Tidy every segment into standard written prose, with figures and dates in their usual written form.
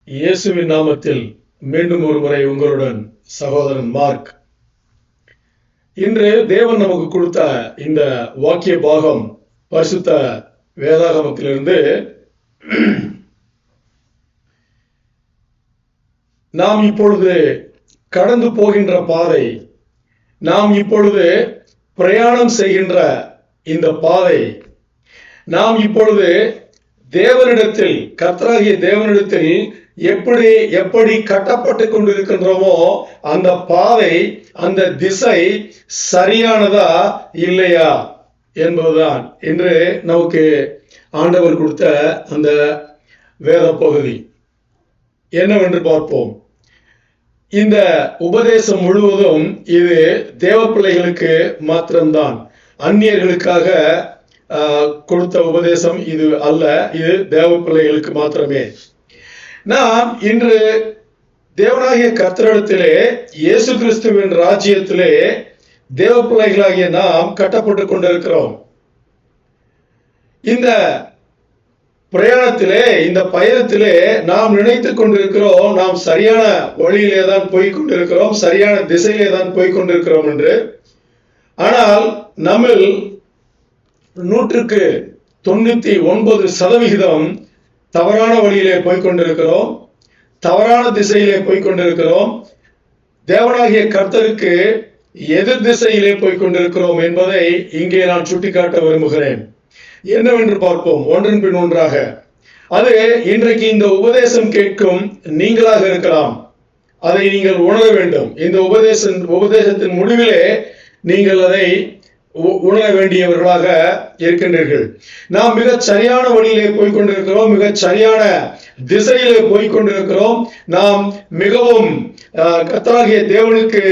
இயேசுவின் நாமத்தில் மீண்டும் ஒரு முறை உங்களுடன் சகோதரன் மார்க். இன்று தேவன் நமக்கு கொடுத்த இந்த வாக்கிய பாகம் பரிசுத்த வேதாகமத்திலிருந்து நாம் இப்பொழுது கடந்து போகின்ற பாதை, நாம் இப்பொழுது பிரயாணம் செய்கின்ற இந்த பாதை, நாம் இப்பொழுது தேவனிடத்தில், கர்த்தராகிய தேவனிடத்தில் எப்படி கட்டப்பட்டு கொண்டிருக்கின்றோமோ அந்த பாதை, அந்த திசை சரியானதா இல்லையா என்பதுதான் இன்று நமக்கு ஆண்டவர் கொடுத்த அந்த வேத பகுதி. என்னவென்று பார்ப்போம். இந்த உபதேசம் முழுவதும் இது தேவ பிள்ளைகளுக்கு மாத்திரம்தான், அந்நியர்களுக்காக கொடுத்த உபதேசம் இது அல்ல. இது தேவ பிள்ளைகளுக்கு மாத்திரமே. நாம் இன்று தேவனாகிய கர்த்தரிடத்திலே, இயேசு கிறிஸ்துவின் ராஜ்யத்திலே தேவ பிள்ளைகளாகிய நாம் கட்டப்பட்டு கொண்டிருக்கிறோம். இந்த பிரயாணத்திலே, இந்த பயணத்திலே நாம் நினைத்துக் கொண்டிருக்கிறோம், நாம் சரியான வழியிலே தான் போய்கொண்டிருக்கிறோம், சரியான திசையிலே தான் போய்கொண்டிருக்கிறோம் என்று. ஆனால் நம்மில் 99% தவறான வழியிலே போய்கொண்டிருக்கிறோம், தவறான திசையிலே போய்கொண்டிருக்கிறோம், தேவனாகிய கர்த்தருக்கு எதிர் திசையிலே போய்கொண்டிருக்கிறோம் என்பதை இங்கே நான் சுட்டிக்காட்ட விரும்புகிறேன். என்னவென்று பார்ப்போம், ஒன்றன் பின் ஒன்றாக. அது இன்றைக்கு இந்த உபதேசம் கேட்கும் நீங்களாக இருக்கலாம். அதை நீங்கள் உணர வேண்டும். இந்த உபதேசத்தின் முடிவிலே நீங்கள் அதை உணர வேண்டியவர்களாக இருக்கின்றீர்கள். நாம் மிக சரியான வழியிலே போய்கொண்டிருக்கிறோம், மிக சரியான திசையிலே போய்கொண்டிருக்கிறோம். நாம் மிகவும் கர்த்தராகிய தேவனுக்கு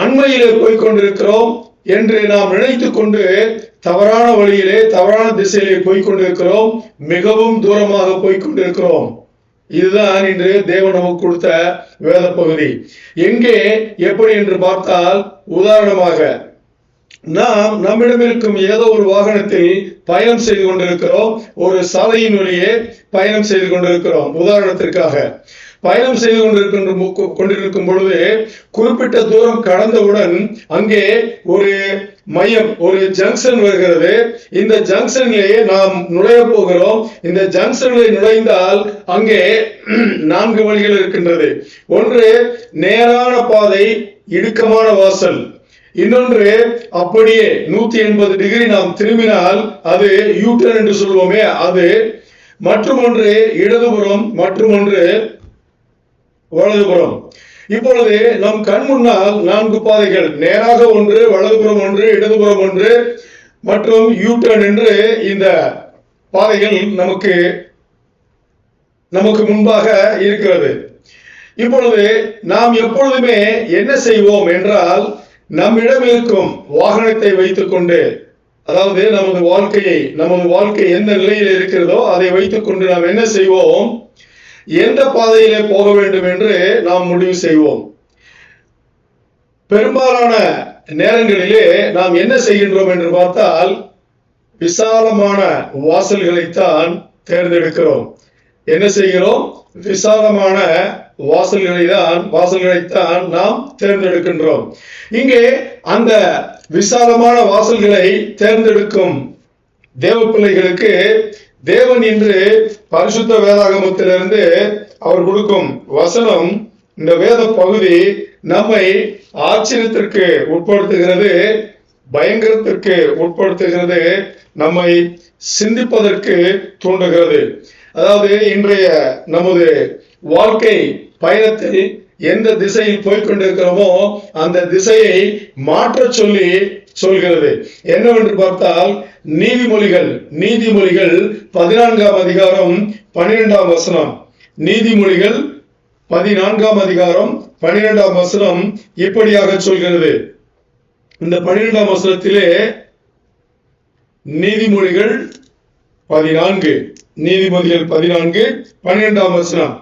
அண்மையிலே போய்கொண்டிருக்கிறோம் என்று நாம் நினைத்து கொண்டு தவறான வழியிலே, தவறான திசையிலே போய்கொண்டிருக்கிறோம், மிகவும் தூரமாக போய்கொண்டிருக்கிறோம். இதுதான் இன்று தேவன் நமக்கு கொடுத்த வேத பகுதி. எங்கே, எப்படி என்று பார்த்தால், உதாரணமாக நாம் நம்மிடம் இருக்கும் ஏதோ ஒரு வாகனத்தில் பயணம் செய்து கொண்டிருக்கிறோம், ஒரு சாலையின் வழியே பயணம் செய்து கொண்டிருக்கிறோம். உதாரணத்திற்காக பயணம் செய்து கொண்டிருக்கும் பொழுது குறிப்பிட்ட தூரம் கடந்தவுடன் அங்கே ஒரு மையம், ஒரு ஜங்ஷன் வருகிறது. இந்த ஜங்ஷனிலேயே நாம் நுழைய போகிறோம். இந்த ஜங்ஷனில் நுழைந்தால் அங்கே 4 வழிகள் இருக்கின்றது. ஒன்று நேரான பாதை, இடுக்கமான வாசல். இன்னொன்று அப்படியே 180 டிகிரி நாம் திரும்பினால் அது யூட்டர்ன் என்று சொல்வோமே அது. மற்றும் ஒன்று இடதுபுறம், மற்றும் ஒன்று வலதுபுறம். இப்பொழுது நம் கண் முன்னால் 4 பாதைகள், நேராக ஒன்று, வலதுபுறம் ஒன்று, இடதுபுறம் ஒன்று மற்றும் யூட்டர்ன் என்று இந்த பாதைகள் நமக்கு முன்பாக இருக்கிறது. இப்பொழுது நாம் எப்பொழுதுமே என்ன செய்வோம் என்றால், நம்மிடம் இருக்கும் வாகனத்தை வைத்துக் கொண்டு, அதாவது நமது வாழ்க்கை எந்த நிலையில் இருக்கிறதோ அதை வைத்துக் கொண்டு நாம் என்ன செய்வோம், எந்த பாதையிலே போக வேண்டும் என்று நாம் முடிவு செய்வோம். பெரும்பாலான நேரங்களிலே நாம் என்ன செய்கின்றோம் என்று பார்த்தால், விசாலமான வாசல்களைத்தான் தேர்ந்தெடுக்கிறோம். என்ன செய்கிறோம்? விசாலமான வாசல்களைத்தான் நாம் தேர்ந்தெடுக்கின்றோம். இங்கே அந்த விசாலமான வாசல்களை தேர்ந்தெடுக்கும் தேவ பிள்ளைகளுக்கு தேவன் இன்று பரிசுத்த வேதாகமத்திலிருந்து அவர் கொடுக்கும் வசனம், இந்த வேத பகுதி நம்மை ஆச்சரியத்திற்கு உட்படுத்துகிறது, பயங்கரத்திற்கு உட்படுத்துகிறது, நம்மை சிந்திப்பதற்கு தூண்டுகிறது. அதாவது இன்றைய நமது வாழ்க்கை பயணத்தில் எந்த திசையில் போய்கொண்டிருக்கிறோமோ அந்த திசையை மாற்ற சொல்கிறது. என்னவென்று பார்த்தால், நீதிமொழிகள் 14ஆம் அதிகாரம் 12ஆம் வசனம். நீதிமொழிகள் 14ஆம் அதிகாரம் 12ஆம் வசனம் இப்படியாக சொல்கிறது. இந்த 12ஆம் வசனத்திலே நீதிமொழிகள் 14 12ஆம் வசனம்.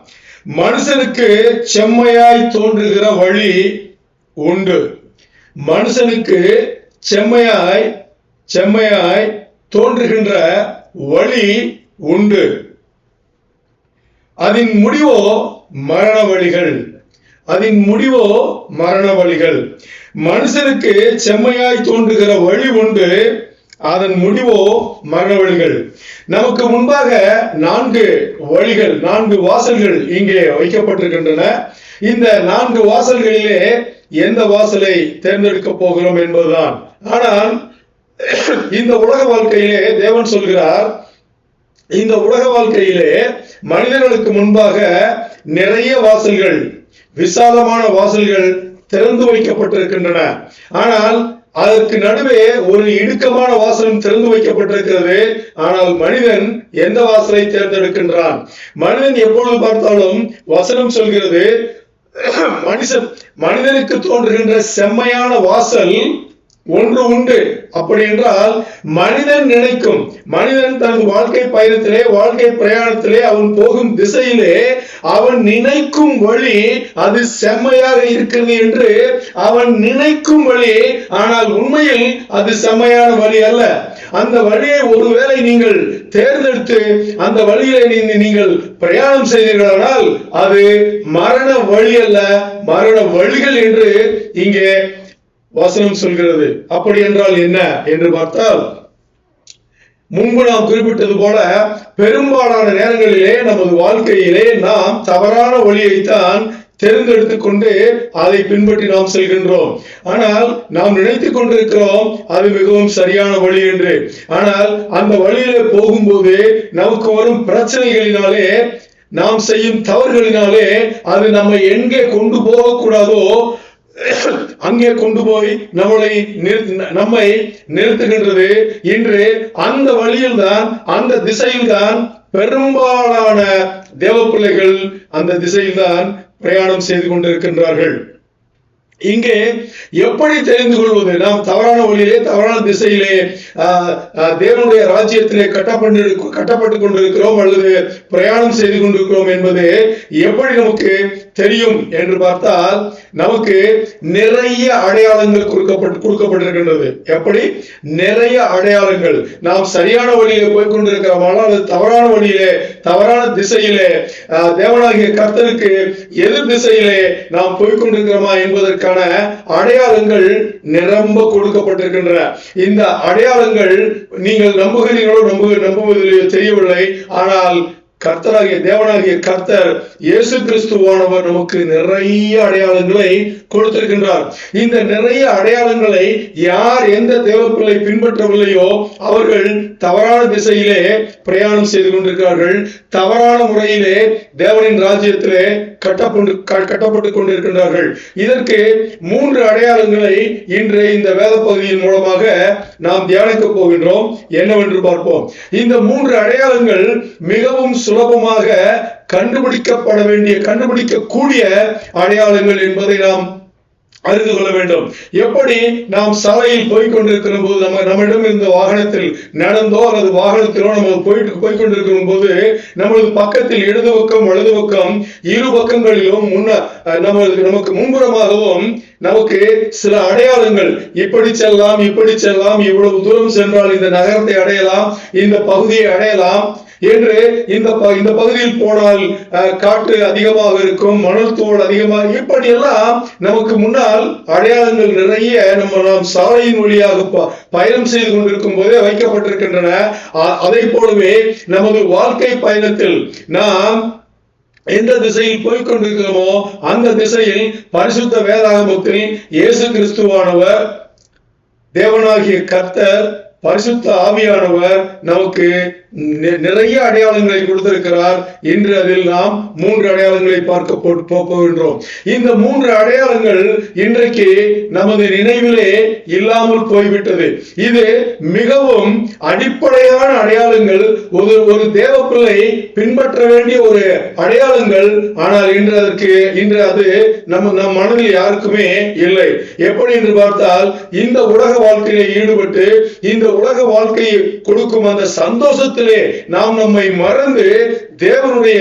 மனுஷனுக்கு செம்மையாய் தோன்றுகிற வழி உண்டு. மனுஷனுக்கு செம்மையாய் தோன்றுகின்ற வழி உண்டு. அதன் முடிவோ மரண வழிகள். அதன் முடிவோ மரண வழிகள். மனுஷனுக்கு செம்மையாய் தோன்றுகிற வழி உண்டு, அதன் முடிவோ மரண வழிகள். நமக்கு முன்பாக 4 வழிகள், 4 வாசல்கள் இங்கே வைக்கப்பட்டிருக்கின்றன. இந்த 4 வாசல்களிலே எந்த வாசலை தேர்ந்தெடுக்க போகிறோம் என்பதுதான். ஆனால் இந்த உலக வாழ்க்கையிலே தேவன் சொல்கிறார், இந்த உலக வாழ்க்கையிலே மனிதர்களுக்கு முன்பாக நிறைய வாசல்கள், விசாலமான வாசல்கள் திறந்து வைக்கப்பட்டிருக்கின்றன. ஆனால் அதற்கு நடுவே ஒரு இடுக்கமான வாசலும் திறந்து வைக்கப்பட்டிருக்கிறது. ஆனால் மனிதன் எந்த வாசலை தேர்ந்தெடுக்கின்றான்? மனிதன் எப்பொழுது பார்த்தாலும் வசனம் சொல்கிறது, மனிதனுக்கு தோன்றுகின்ற செம்மையான வாசல் ஒன்று உண்டு. அப்படி என்றால் மனிதன் நினைக்கும், மனிதன் தனது வாழ்க்கை பயணத்திலே, வாழ்க்கை பிரயாணத்திலே, அவன் போகும் திசையிலே அவன் நினைக்கும் வழி அது செம்மையாக இருக்கிறது என்று அவன் நினைக்கும் வழி. ஆனால் உண்மையில் அது செம்மையான வழி அல்ல. அந்த வழியை ஒருவேளை நீங்கள் தேர்ந்தெடுத்து அந்த வழியிலே நீங்கள் பிரயாணம் செய்தீர்களானால் அது மரண வழி அல்ல, மரண வழிகள் என்று இங்கே வசனம் சொல்கிறது. அப்படி என்றால் என்ன என்று பார்த்தால், முன்பு நாம் குறிப்பிட்டது போல பெரும்பாலான நேரங்களிலே நமது வாழ்க்கையிலே நாம் தவறான வழியைத்தான் தேர்ந்தெடுத்துக் கொண்டு அதை பின்பற்றி நாம் செல்கின்றோம். ஆனால் நாம் நினைத்துக் கொண்டிருக்கிறோம் அது மிகவும் சரியான வழி என்று. ஆனால் அந்த வழியிலே போகும்போது நமக்கு வரும் பிரச்சனைகளினாலே, நாம் செய்யும் தவறுகளினாலே அது நம்மை எங்கே கொண்டு போகக்கூடாதோ அங்கே கொண்டு போய் நம்மை நிறுத்துகின்றது. இன்று அந்த வழியில்தான், அந்த திசையில்தான் பெரும்பாலான தேவ பிள்ளைகள் அந்த திசையில்தான் பிரயாணம் செய்து கொண்டிருக்கின்றார்கள். இங்கே எப்படி தெரிந்து கொள்வது? நாம் தவறான வழியிலே, தவறான திசையிலே தேவனுடைய ராஜ்யத்திலே கட்டப்பட்டு கொண்டிருக்கிறோம் அல்லது பிரயாணம் செய்து கொண்டிருக்கிறோம் என்பது எப்படி நமக்கு தெரியும் என்று பார்த்தால், நமக்கு நிறைய அடையாளங்கள் கொடுக்கப்பட்டிருக்கின்றது. எப்படி? நிறைய அடையாளங்கள். நாம் சரியான வழியிலே போய்கொண்டிருக்கிறோமானால் அது தவறான வழியிலே, தவறான திசையிலே, தேவனாகிய கர்த்தருக்கு எதிர் திசையிலே நாம் போய்கொண்டிருக்கிறோமா என்பதற்கான அடையாளங்கள் நிரம்ப கொடுக்கப்பட்டிருக்கின்றன. இந்த அடையாளங்கள் நீங்கள் நம்புகிறீர்களோ நம்புவதிலேயோ தெரியவில்லை. ஆனால் கர்த்தராகிய தேவனாகிய கர்த்தர் இயேசு கிறிஸ்துவானவர் நமக்கு நிறைய அடையாளங்களை கொடுத்திருக்கின்றார். இந்த நிறைய அடையாளங்களை யார் எந்த தேவப்பிள்ளை பின்பற்றவில்லையோ அவர்கள் தவறான திசையிலே பிரயாணம் செய்து கொண்டிருக்கிறார்கள். தவறான முறையிலே தேவனின் ராஜ்யத்திலே கட்டப்பட்டு கொண்டிருக்கின்றார்கள். இதற்கு 3 அடையாளங்களை இன்று இந்த வேத பகுதியின் மூலமாக நாம் தியானிக்க போகின்றோம். என்னவென்று பார்ப்போம். இந்த 3 அடையாளங்கள் மிகவும் சுலபமாக கண்டுபிடிக்கக்கூடிய அடையாளங்கள் என்பதை நாம் அறிந்து கொள்ள வேண்டும். எப்படி நாம் சாலையில் போய்கொண்டிருக்கிற போது நம்மிடம் இருந்த வாகனத்தில் நடந்தோ அல்லது வாகனத்திலோ நம்ம போய்கொண்டிருக்கிற போது நமது பக்கத்தில் இடது பக்கம் வலது பக்கம் இரு பக்கங்களிலும் நமக்கு முன்புறமாகவும் நமக்கு சில அடையாளங்கள், இப்படி செல்லலாம், இப்படி செல்லலாம், இவ்வளவு தூரம் சென்றால் இந்த நகரத்தை அடையலாம், இந்த பகுதியை அடையலாம் என்று, இந்த பகுதியில் போனால் காற்று அதிகமாக இருக்கும், மணல் தூள் அதிகமாக, இப்படியெல்லாம் நமக்கு முன்னால் அடையாளங்கள் நிறைய நாம் சாலையின் வழியாக பயணம் செய்து கொண்டிருக்கும் போதே வைக்கப்பட்டிருக்கின்றன. அதை போலவே நமது வாழ்க்கை பயணத்தில் நாம் எந்த திசையில் போய்கொண்டிருக்கிறோமோ அந்த திசையில் பரிசுத்த வேதாகமத்தில் இயேசு கிறிஸ்துவானவர், தேவனாகிய கர்த்தர், பரிசுத்த ஆவியானவர் நமக்கு நிறைய அடையாளங்களை கொடுத்திருக்கிறார். இன்று அதில் நாம் 3 அடையாளங்களை பார்க்க போகின்றோம். இந்த 3 அடையாளங்கள் இன்றைக்கு நமது நினைவிலே இல்லாமல் போய்விட்டது. இது மிகவும் அடிப்படையான அடையாளங்கள், ஒரு தேவ பிள்ளை பின்பற்ற வேண்டிய ஒரு அடையாளங்கள். ஆனால் இன்று அது நம் மனதில் யாருக்குமே இல்லை. எப்படி என்று பார்த்தால், இந்த உலக வாழ்க்கையில ஈடுபட்டு இந்த உலக வாழ்க்கையை கொடுக்கும் அந்த சந்தோஷத்திலே நாம் நம்மை மறந்து தேவனுக்கு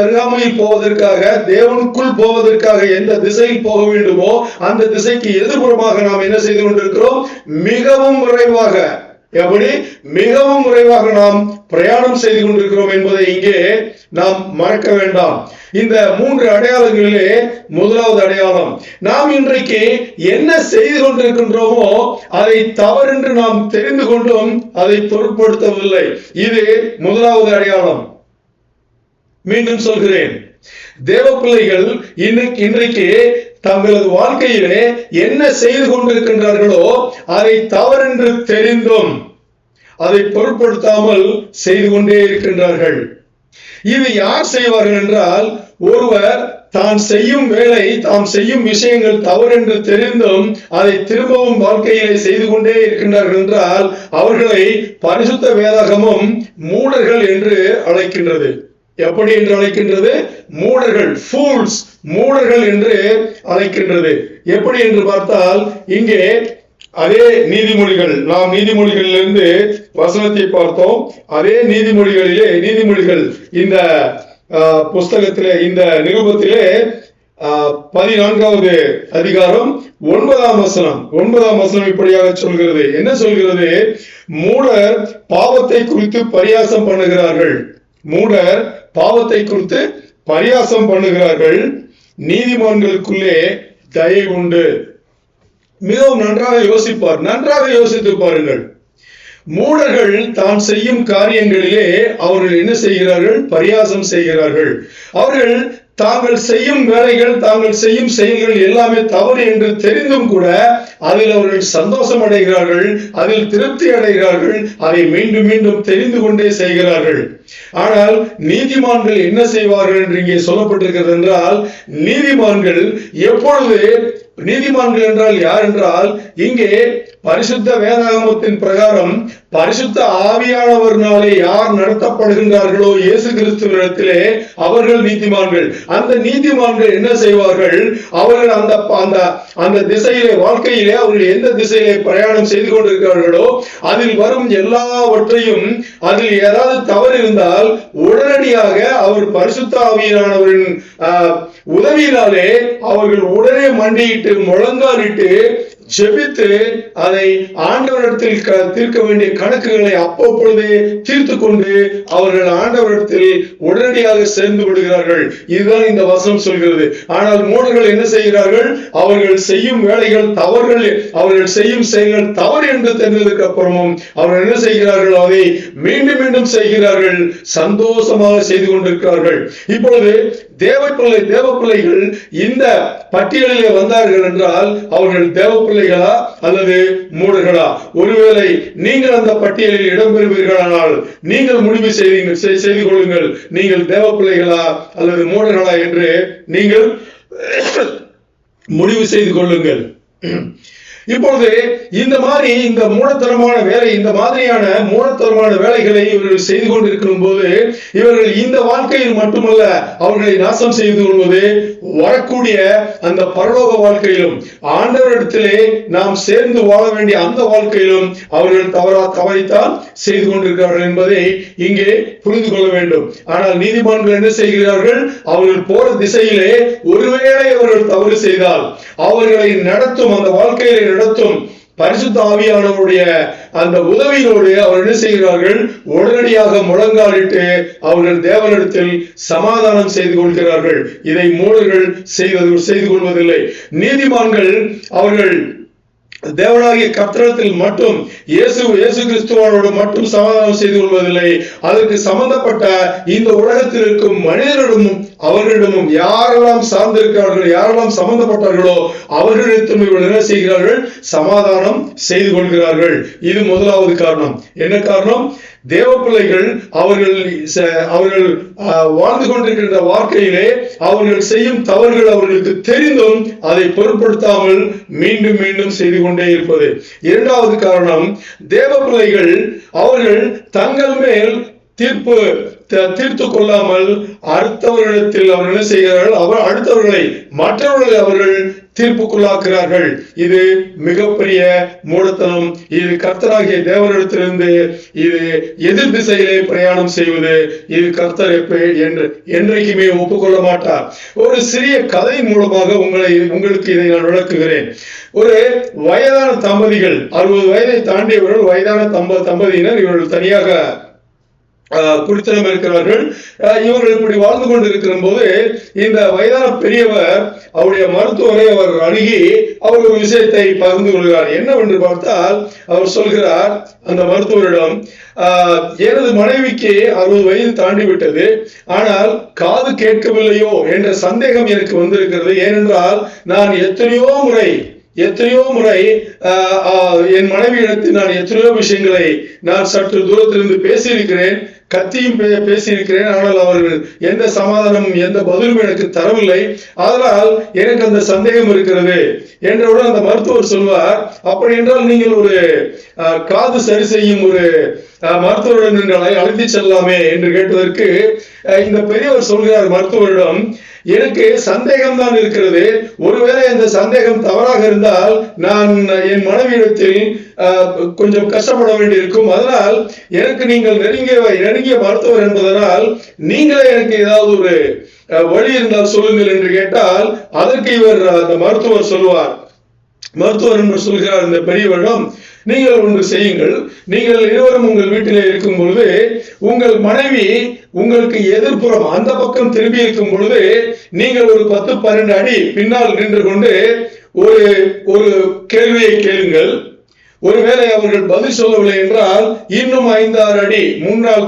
அருகாமையில் போவதற்காக, தேவனுக்குள் போவதற்காக எந்த திசையில் போக வேண்டுமோ அந்த திசைக்கு எதிர்ப்புறமாக நாம் என்ன செய்து கொண்டிருக்கிறோம்? மிகவும் விரைவாக எப்படி மிகவும் விரைவாக நாம் பிரயாணம் செய்து கொண்டிருக்கிறோம் என்பதை இங்கே நாம் மறக்க வேண்டாம். இந்த 3 அடையாளங்களிலே முதலாவது அடையாளம், நாம் இன்றைக்கு என்ன செய்து கொண்டிருக்கின்றோமோ அதை தவறென்று நாம் தெரிந்து கொண்டும் அதை பொருட்படுத்தவில்லை. இது முதலாவது அடையாளம். மீண்டும் சொல்கிறேன், தேவ பிள்ளைகள் இன்றைக்கு தங்களது வாழ்க்கையிலே என்ன செய்து கொண்டிருக்கின்றார்களோ அதை தவறென்று தெரிந்தும் அதை பொருட்படுத்தாமல் செய்து கொண்டே இருக்கின்றார்கள். இது யார் செய்வார்கள் என்றால், ஒருவர் தான் செய்யும் வேலை, தாம் செய்யும் விஷயங்கள் தவறென்று தெரிந்தும் அதை திரும்பவும் வாழ்க்கையிலே செய்து கொண்டே இருக்கின்றார்கள் என்றால் அவர்களை பரிசுத்த வேதாகமம் மூடர்கள் என்று அழைக்கின்றது. எப்படி என்று அழைக்கின்றது? மூடர்கள், ஃபூல்ஸ், மூடர்கள் என்று அழைக்கின்றது. எப்படி என்று பார்த்தால், இங்கே அதே நீதிமொழிகள், நாம் நீதிமொழிகளிலிருந்து வசனத்தை பார்த்தோம். அதே நீதிமொழிகள் இந்த புஸ்தகத்திலே, இந்த நிருபத்திலே 14வது அதிகாரம் 9ஆம் வசனம் இப்படியாக சொல்கிறது. என்ன சொல்கிறது? மூடர் பாவத்தை குறித்து பரியாசம் பண்ணுகிறார்கள். மூடர் பாவத்தை குறித்து பரியாசம் பண்ணுகிறார்கள். நீதிமான்களுக்குள்ளே தயை உண்டு. மிகவும் நன்றாக யோசித்து பாருங்கள். மூடர்கள் தான் செய்யும் காரியங்களிலே அவர்கள் என்ன செய்கிறார்கள்? பரியாசம் செய்கிறார்கள். அவர்கள் தாங்கள் செய்யும் வேலைகள், தாங்கள் செய்யும் செயல்கள் எல்லாமே தவறு என்று தெரிந்தும் கூட அதில் அவர்கள் சந்தோஷம் அடைகிறார்கள், அதில் திருப்தி அடைகிறார்கள், அதை மீண்டும் மீண்டும் தெரிந்து கொண்டே செய்கிறார்கள். ஆனால் நீதிமான்கள் என்ன செய்வார்கள் என்று இங்கே சொல்லப்பட்டிருக்கிறது என்றால், நீதிமான்கள் எப்பொழுது, நீதிமான்கள் என்றால் யார் என்றால், இங்கே பரிசுத்த வேதாகமத்தின் பிரகாரம் பரிசுத்த ஆவியானவர்னாலே யார் நடத்தப்படுகின்றார்களோ இயேசு கிறிஸ்துவிடத்திலே அவர்கள் நீதிமான்கள். அந்த நீதிமான்கள் என்ன செய்வார்கள்? அவர்கள் அந்த திசையிலே, வாழ்க்கையிலே அவர்கள் எந்த திசையிலே பிரயாணம் செய்து கொண்டிருக்கிறார்களோ அதில் வரும் எல்லாவற்றையும், அதில் ஏதாவது தவறு இருந்தால் உடனடியாக அவர் பரிசுத்த ஆவியானவரின் உதவியினாலே அவர்கள் உடனே மண்டியிட்டு முழங்காலிட்டு ஜெபித்து அதை ஆண்டவரிடத்தில் தீர்க்க வேண்டிய கணக்குகளை அப்பொழுதே தீர்த்து கொண்டு அவர்கள் ஆண்டவரிடத்தில் உடனடியாக சேர்ந்து விடுகிறார்கள். இதுதான் இந்த வசனம் சொல்கிறது. ஆனால் மூடர்கள் என்ன செய்கிறார்கள்? அவர்கள் செய்யும் வேலைகள் தவறுகள், அவர்கள் செய்யும் செயல்கள் தவறு என்று தெரிந்ததுக்கு அப்புறமும் அவர்கள் என்ன செய்கிறார்கள்? அதை மீண்டும் மீண்டும் செய்கிறார்கள், சந்தோஷமாக செய்து கொண்டிருக்கிறார்கள். இப்பொழுது தேவ பிள்ளைகள் இந்த பட்டியலிலே வந்தார்கள் என்றால் அவர்கள் தேவ பிள்ளைகளா அல்லது மூடர்களா? ஒருவேளை நீங்கள் அந்த பட்டியலில் இடம்பெறுவீர்களானால் நீங்கள் முடிவு செய்து கொள்ளுங்கள், நீங்கள் தேவ பிள்ளைகளா அல்லது மூடர்களா என்று நீங்கள் முடிவு செய்து கொள்ளுங்கள். இப்பொழுது இந்த மூடத்தனமான வேலை, இந்த மாதிரியான மூடத்தனமான வேலைகளை இவர்கள் செய்து கொண்டிருக்கும் போது இவர்கள் இந்த வாழ்க்கையில் மட்டுமல்ல அவர்களை நாசம் செய்து கொள்வது வரக்கூடிய அந்த பரலோக வாழ்க்கையிலும் ஆண்டவரிடத்திலே நாம் சேர்ந்து வாழ வேண்டிய அந்த வாழ்க்கையிலும் அவர்கள் தவறித்தான் செய்து கொண்டிருக்கிறார்கள் என்பதை இங்கே புரிந்து கொள்ள வேண்டும். ஆனால் நீதிமான்கள் என்ன செய்கிறார்கள்? அவர்கள் போற திசையிலே ஒருவேளை அவர்கள் தவறு செய்தால் அவர்களை நடத்தும், அந்த வாழ்க்கையிலே நடத்தும் பரிசுத்த ஆவியானவருடைய அந்த உதவியோடு அவர்கள் என்ன செய்கிறார்கள்? உடனடியாக முழங்காலிட்டு அவர்கள் தேவனிடத்தில் சமாதானம் செய்து கொள்கிறார்கள். இதை மூடர்கள் செய்து கொள்வதில்லை. நீதிமான்கள் அவர்கள் தேவனாகிய கர்த்தரிடத்தில் மட்டும், இயேசு கிறிஸ்துவோடு மட்டும் சமாதானம் செய்து கொள்வதில்லை. அதற்கு சம்பந்தப்பட்ட இந்த உலகத்தில் இருக்கும் மனிதரிடமும் அவர்களிடமும் யாரெல்லாம் சார்ந்திருக்கிறார்கள், யாரெல்லாம் சம்பந்தப்பட்டார்களோ அவர்களிடத்தில் என்ன செய்கிறார்கள்? சமாதானம் செய்து கொள்கிறார்கள். இது முதலாவது காரணம். என்ன காரணம்? தேவ பிள்ளைகள் அவர்கள் வாழ்ந்து கொண்டிருக்கின்ற வாழ்க்கையிலே அவர்கள் செய்யும் தவறுகள் அவர்களுக்கு தெரிந்தும் அதை பொருட்படுத்தாமல் மீண்டும் மீண்டும் செய்து கொண்டே இருப்பது. இரண்டாவது காரணம், தேவ பிள்ளைகள் அவர்கள் தங்கள் மேல் தீர்த்து கொள்ளாமல் அடுத்தவர்களிடத்தில் அவர்கள் என்ன செய்கிறார்கள்? மற்றவர்களை அவர்கள் தீர்ப்புக்குள்ளாக்குகிறார்கள். இது மிகப்பெரிய மூடத்தனம். இது கர்த்தராகிய தேவனிடத்திலிருந்து இது எதிர் திசையிலே பிரயாணம் செய்வது. இது கர்த்தர் என்றைக்குமே ஒப்புக்கொள்ள மாட்டார். ஒரு சிறிய கதை மூலமாக உங்களுக்கு இதை நான் விளக்குகிறேன். ஒரு வயதான தம்பதிகள், 60 வயதை தாண்டியவர்கள், வயதான தம்பதியினர், இவர்கள் தனியாக குடித்தனம் இருக்கிறார்கள். இவர்கள் இப்படி வாழ்ந்து கொண்டிருக்கிற போது இந்த வயதான பெரியவர் அவருடைய மருத்துவரை அவர் அணுகி அவர் ஒரு விஷயத்தை பகிர்ந்து கொள்கிறார். என்னவென்று பார்த்தால், அவர் சொல்கிறார் அந்த மருத்துவரிடம், எனது மனைவிக்கு 60 வயது தாண்டி விட்டது, ஆனால் காது கேட்கவில்லையோ என்ற சந்தேகம் எனக்கு வந்திருக்கிறது. ஏனென்றால் நான் எத்தனையோ முறை என் மனைவியிடத்தில் நான் எத்தனையோ விஷயங்களை நான் சற்று தூரத்திலிருந்து பேசியிருக்கிறேன், கத்தியும் பேசியிருக்கிறேன். ஆனால் அவர்கள் எந்த சமாதானமும் எந்த பதிலும் எனக்கு தரவில்லை. அதனால் எனக்கு அந்த சந்தேகம் இருக்கிறது என்றவுடன் அந்த மருத்துவர் சொல்வார், அப்படி என்றால் நீங்கள் ஒரு காது சரி செய்யும் ஒரு மருத்துவரிடம் நீங்கள் அழைத்து செல்லலாமே என்று கேட்டதற்கு இந்த பெரியவர் சொல்கிறார் மருத்துவரிடம், எனக்கு சந்தேகம் தான் இருக்கிறது. ஒருவேளை அந்த சந்தேகம் தவறாக இருந்தால் நான் என் மனைவியிடத்தில் கொஞ்சம் கஷ்டப்பட வேண்டியிருக்கும். அதனால் எனக்கு நீங்கள் நெருங்கிய மருத்துவர் என்பதனால் நீங்களே எனக்கு ஏதாவது ஒரு வழி இருந்தால் சொல்லுங்கள் என்று கேட்டால் அதற்கு இவர் அந்த மருத்துவர் சொல்வார். மருத்துவர் என்று சொல்கிறார் இந்த பெரியவரிடம், நீங்கள் ஒன்று செய்யுங்கள், நீங்கள் இருவரும் உங்கள் வீட்டிலே இருக்கும் பொழுது உங்கள் மனைவி உங்களுக்கு எதிர்ப்புறம் அந்த பக்கம் திரும்பி இருக்கும் பொழுது நீங்கள் ஒரு 10-12 அடி பின்னால் நின்று கொண்டு ஒரு கேள்வியை கேளுங்கள். ஒருவேளை அவர்கள் பதில் சொல்லவில்லை என்றால் இன்னும் 5-6 அடி முன்னால்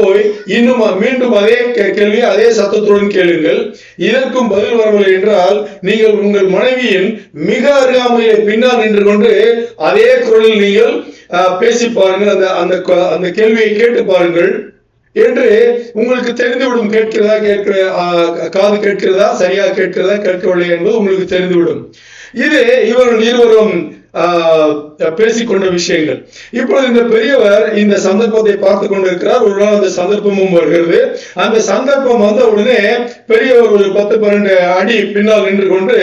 போய் இன்னும் மீண்டும் அதே கேள்வி அதே சத்தத்துடன் கேளுங்கள். இதற்கும் பதில் வரவில்லை என்றால் நீங்கள் உங்கள் மனைவியின் மிக அருகாமையை பின்னால் நின்று கொண்டு அதே குரலில் நீங்கள் பேசி பாருங்கள், அந்த கேள்வியை கேட்டு பாருங்கள் என்று உங்களுக்கு தெரிந்துவிடும். காது கேட்கிறதா, சரியாக கேட்கிறதா, கேட்கவில்லை என்பது உங்களுக்கு தெரிந்துவிடும். இது இவர்கள் இருவரும் பேசிக்கொண்ட விஷயங்கள். இப்பொழுது இந்த பெரியவர் இந்த சந்தர்ப்பத்தை பார்த்து கொண்டிருக்கிறார். ஒரு நாள் அந்த சந்தர்ப்பமும் வருகிறது. அந்த சந்தர்ப்பம் வந்த உடனே பெரியவர் ஒரு 10-12 அடி பின்னால் நின்று கொண்டு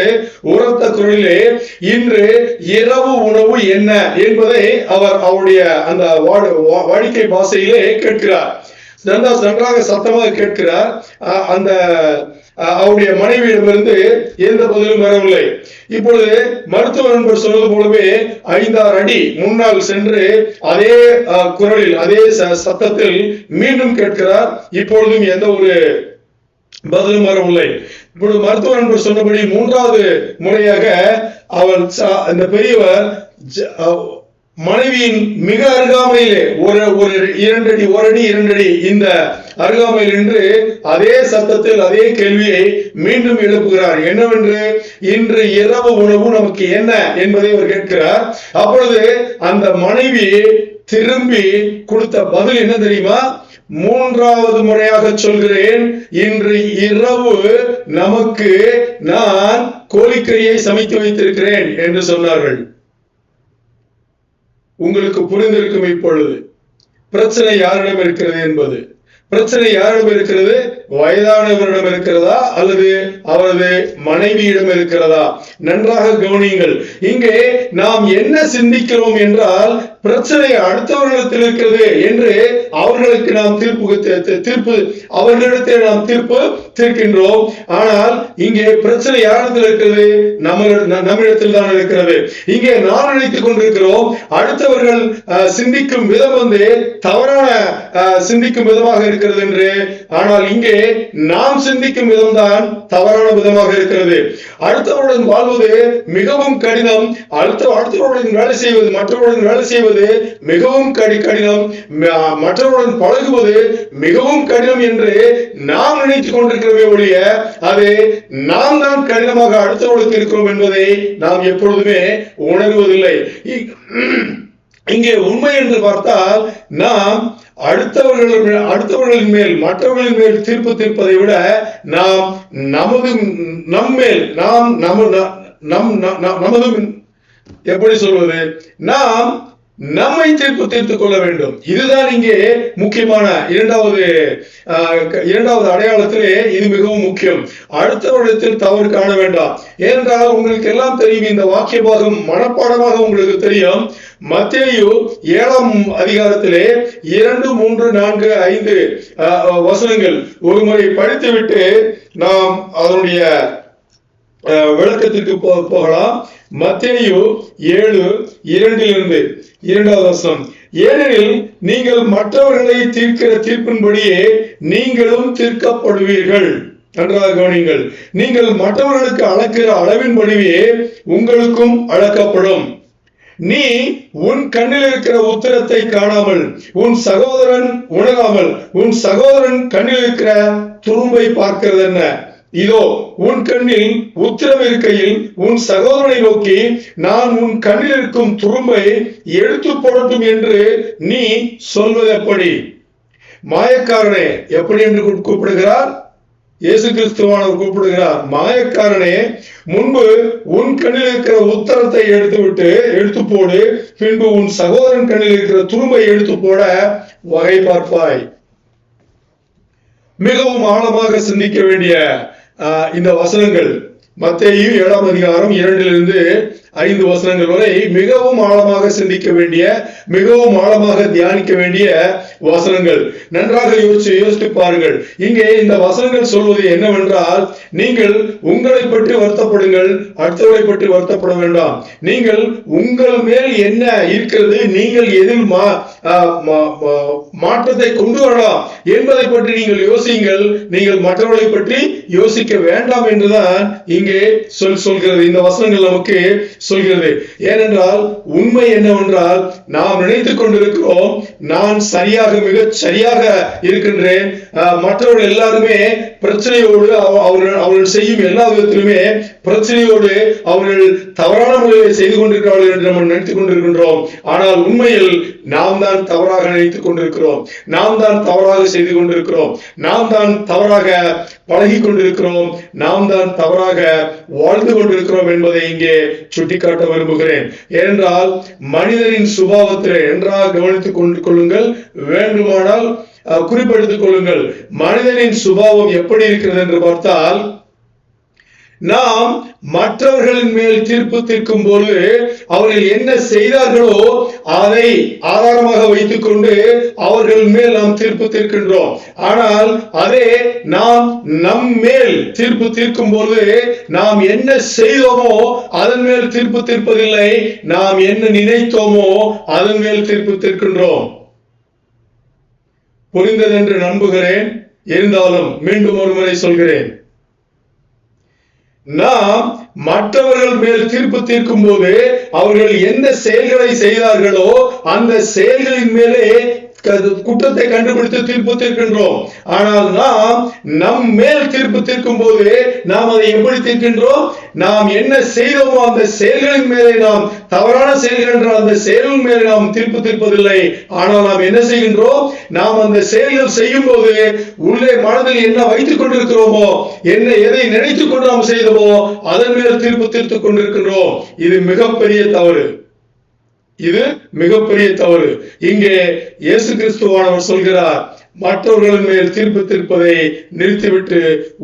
உரத்த குரலிலே இன்று இரவு உணவு என்ன என்பதை அவருடைய அந்த வாடிக்கை பாஷையிலே கேட்கிறார். நன்றாக சத்தமாக கேட்கிறார். அந்த அவருடைய மனைவியிடமிருந்து எந்த பதிலும் வரவில்லை. இப்பொழுது மருத்துவர் நண்பர் சொன்னது போலவே 5-6 அடி முன்னால் சென்று அதே குரலில் அதே சத்தத்தில் மீண்டும் கேட்கிறார். இப்பொழுதும் எந்த ஒரு பதிலும் வரவில்லை. இப்பொழுது மருத்துவர் நண்பர் சொன்னபடி 3வது முறையாக அந்த பெரியவர் மனைவியின் மிக அருகாமையிலே ஒரு 2 அடி இந்த அருகாமையில் நின்று அதே சத்தத்தில் அதே கேள்வியை மீண்டும் எழுப்புகிறார். என்னவென்று, இன்று இரவு உணவு நமக்கு என்ன என்பதை அவர் கேட்கிறார். அப்பொழுது அந்த மனைவி திரும்பி கொடுத்த பதில் என்ன தெரியுமா? 3வது முறையாக சொல்கிறேன், இன்று இரவு நமக்கு நான் கோழிக்கறியை சமைத்து வைத்திருக்கிறேன் என்று சொன்னார்கள். உங்களுக்கு புரிந்திருக்கும் இப்பொழுது பிரச்சனை யாரிடம் இருக்கிறது என்பது. பிரச்சனை யாரிடம் இருக்கிறது? வயதானவரிடம் இருக்கிறதா அல்லது அவரது மனைவியிடம் இருக்கிறதா? நன்றாக கவனியுங்கள். இங்கே நாம் என்ன சிந்திக்கிறோம் என்றால், பிரச்சனை அடுத்தவர்களிடத்தில் இருக்கிறது என்று அவர்களுக்கு நாம் தீர்ப்பு அவர்களிடத்தில் நாம் தீர்ப்பு தீர்க்கின்றோம். ஆனால் இங்கே பிரச்சனை யாரிடத்தில் இருக்கிறது? நம்மிடத்தில் தான் இருக்கிறது. இங்கே நாம் நினைத்துக் கொண்டிருக்கிறோம் அடுத்தவர்கள் சிந்திக்கும் விதம் தவறான சிந்திக்கும் விதமாக இருக்கிறது என்று. ஆனால் இங்கே நாம் சிந்திக்கும் விதம்தான் தவறான விதமாக இருக்கிறது. அடுத்தவருடன் வாழ்வது மிகவும் கடினம். அடுத்தவருடன் வேலை செய்வது, மற்றவருடன் வேலை செய்வது மிகவும் கடினம். மற்றவருடன் பழகுவது மிகவும் கடினம் என்று நாம் நினைத்துக் கொண்டிருக்கிறவே ஒழிய அது நாம் தான் கடினமாக அடுத்தவர்களுக்கு இருக்கிறோம் என்பதை நாம் எப்பொழுதுமே உணர்வதில்லை. இங்கே உண்மை என்று பார்த்தால், நாம் அடுத்தவர்களின் மேல் மற்றவர்களின் மேல் தீர்ப்பு தீர்ப்பதை விட நாம் நமது எப்படி சொல்வது, நாம் நம்மை தீர்த்துக் கொள்ள வேண்டும். இதுதான் இங்கே முக்கியமான இரண்டாவது அடையாளத்திலே இது மிகவும் முக்கியம். அடுத்தவரிடத்தில் தவறு காண வேண்டாம். ஏனென்றால் உங்களுக்கு எல்லாம் தெரியும், இந்த வாக்கிய பாகம் மனப்பாடமாக உங்களுக்கு தெரியும். மத்தேயு 7ஆம் அதிகாரத்திலே 2, 3, 4, 5 வசனங்கள் ஒரு முறை படித்துவிட்டு நாம் அதனுடைய விளக்கத்திற்கு போகலாம். மத்தேயு 7:2 2வது வசனம், ஏனெனில் நீங்கள் மற்றவர்களை தீர்க்கிற தீர்ப்பின்படியே நீங்களும் தீர்க்கப்படுவீர்கள். நன்றாக கவனிங்கள். நீங்கள் மற்றவர்களுக்கு அளக்கிற அளவின்படியே உங்களுக்கும் அளக்கப்படும். நீ உன் கண்ணில் இருக்கிற உத்திரத்தை காணாமல் உன் சகோதரன் உணராமல் உன் சகோதரன் கண்ணில் இருக்கிற துரும்பை பார்க்கிறது என்ன? இதோ உன் கண்ணில் உத்திரம் இருக்கையில் உன் சகோதரனை நோக்கி நான் உன் கண்ணில் இருக்கும் துரும்பை எடுத்து போடட்டும் என்று நீ சொல்வது எப்படி? மாயக்காரனே எப்படி என்று கூப்பிடுகிறார்? இயேசு கிறிஸ்துவானவர் கூப்பிடுகிறார், மாயக்காரனே, முன்பு உன் கண்ணில் இருக்கிற உத்தரத்தை எடுத்து போடு, பின்பு உன் சகோதரன் கண்ணில் இருக்கிற துரும்பை எடுத்து போட வகை பார்ப்பாய். மிகவும் ஆழமாக சிந்திக்க வேண்டிய இந்த வசனங்கள் மத்தேயு 7ஆம் அதிகாரம் 2-5 வசனங்கள் வரை மிகவும் ஆழமாக சிந்திக்க வேண்டிய, மிகவும் ஆழமாக தியானிக்க வேண்டிய வசனங்கள். நன்றாக யோசித்து பாருங்கள். இங்கே இந்த வசனங்கள் சொல்வது என்னவென்றால், நீங்கள் உங்களை பற்றி வருத்தப்படுங்கள், அடுத்தவரை பற்றி வருத்தப்பட வேண்டாம். நீங்கள் உங்கள் மேல் என்ன இருக்கிறது, நீங்கள் எதில் மாற்றத்தை கொண்டு வரலாம் என்பதை பற்றி நீங்கள் யோசியுங்கள். நீங்கள் மற்றவர்களை பற்றி யோசிக்க வேண்டாம் என்றுதான் இங்கே சொல்கிறது. இந்த வசனங்கள் நமக்கு சொல்கிறது. ஏனென்றால் உண்மை என்னவென்றால், நாம் நினைத்துக் கொண்டிருக்கிறோம் நான் மிக சரியாக இருக்கின்றேன், மற்றவர்கள் எல்லாருமே பிரச்சனையோடு அவர்கள் செய்யும் எல்லா விதத்திலுமே பிரச்சனையோடு அவர்கள் தவறான முறையை செய்து கொண்டிருக்கிறார்கள் என்று நம்ம நினைத்துக் கொண்டிருக்கின்றோம். ஆனால் உண்மையில் நாம் தான் தவறாக நினைத்துக் கொண்டிருக்கிறோம், நாம் தான் தவறாக செய்து கொண்டிருக்கிறோம், நாம் தான் தவறாக பழகி கொண்டிருக்கிறோம், நாம் தான் தவறாக வாழ்ந்து கொண்டிருக்கிறோம் என்பதை இங்கே சுட்டிக்காட்ட விரும்புகிறேன். ஏனென்றால் மனிதனின் சுபாவத்திலே நன்றாக கவனித்துக் கொள்ளுங்கள், வேண்டுமானால் குறிப்பெடுத்துக் கொள்ளுங்கள். மனிதனின் சுபாவம் எப்படி இருக்கிறது என்று பார்த்தால், நாம் மற்றவர்களின் மேல் தீர்ப்பு தீர்க்கும் போது அவர்கள் என்ன செய்தார்களோ அதை ஆதாரமாக வைத்துக் கொண்டு அவர்கள் மேல் நாம் தீர்ப்பு தீர்க்கின்றோம். ஆனால் அதே நாம் நம் மேல் தீர்ப்பு தீர்க்கும் போது நாம் என்ன செய்தோமோ அதன் மேல் தீர்ப்பு தீர்ப்பதில்லை, நாம் என்ன நினைத்தோமோ அதன் மேல் தீர்ப்பு தீர்க்கின்றோம். புரிந்தது என்று நம்புகிறேன். இருந்தாலும் மீண்டும் ஒரு முறை சொல்கிறேன், நாம் மற்றவர்கள் மேல் தீர்ப்பு தீர்க்கும் போது அவர்கள் எந்த செயல்களை செய்தார்களோ அந்த செயல்களின் மேலே குற்றத்தை கண்டுபிடித்து தீர்ப்பு தீர்க்கின்றோம். ஆனால் நாம் நம் மேல் தீர்ப்பு தீர்க்கும் போது நாம் அதை எப்படி தீர்க்கின்றோம்? நாம் என்ன செய்தோமோ அந்த செயல்களின் மேலே, நாம் தவறான செயல்கள் என்ற அந்த செயல்களின் மேலே நாம் தீர்ப்பு தீர்ப்பதில்லை. ஆனால் நாம் என்ன செய்கின்றோம்? நாம் அந்த செயல்கள் செய்யும் போது உள்ளே மனதில் என்ன வைத்துக் கொண்டிருக்கிறோமோ, எதை நினைத்துக் கொண்டு நாம் செய்தோமோ அதன் மேல் தீர்ப்பு தீர்த்துக் கொண்டிருக்கின்றோம். இது மிகப்பெரிய தவறு, இது மிகப்பெரிய தவறு. இங்கே இயேசு கிறிஸ்துவானவர் சொல்கிறார், மற்றவர்களின் மேல் தீர்ப்பு தீர்ப்பதை நிறுத்திவிட்டு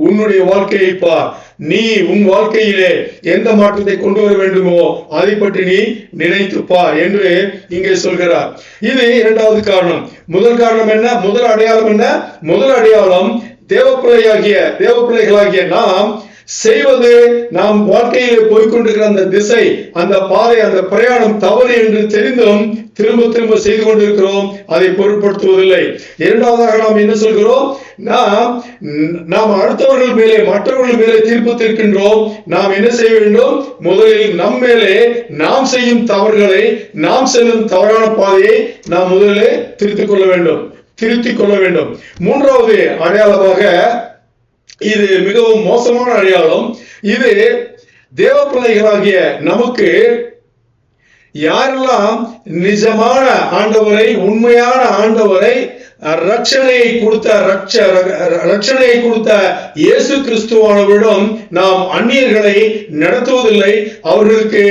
உன்னுடைய வாழ்க்கையை பார், நீ உன் வாழ்க்கையிலே எந்த மாற்றத்தை கொண்டு வர வேண்டுமோ அதை பற்றி நீ நினைத்து பார் என்று இங்கே சொல்கிறார். இது இரண்டாவது காரணம். முதல் காரணம் என்ன? முதல் அடையாளம் என்ன? முதல் அடையாளம் தேவப்பிள்ளைகளாகிய நாம் செய்வது, நாம் வாழ்க்கையிலே போய்கொண்டிருக்கிற அந்த திசை, அந்த பாதை, அந்த பிரயாணம் தவறு என்று தெரிந்தும் திரும்ப திரும்ப செய்து கொண்டிருக்கிறோம், அதை பொருட்படுத்துவதில்லை. இரண்டாவதாக நாம் என்ன சொல்கிறோம்? நாம் அடுத்தவர்கள் மேலே, மற்றவர்கள் மேலே தீர்ப்பு தீர்க்கின்றோம். நாம் என்ன செய்ய வேண்டும்? முதலில் நம் மேலே நாம் செய்யும் தவறுகளை, நாம் செல்லும் தவறான பாதையை நாம் முதலிலே திருத்திக் கொள்ள வேண்டும். மூன்றாவது அடையாளமாக, இது மிகவும் மோசமான அடையாளம். இது தேவப்பிள்ளைகளாகிய நமக்கு யாரெல்லாம் நிஜமான ஆண்டவரை, உண்மையான ஆண்டவரை ரட்சணையை கொடுத்த இயேசு கிறிஸ்துவானவரிடம் நாம் அந்நியர்களை நடத்துவதில்லை. அவர்களுக்கு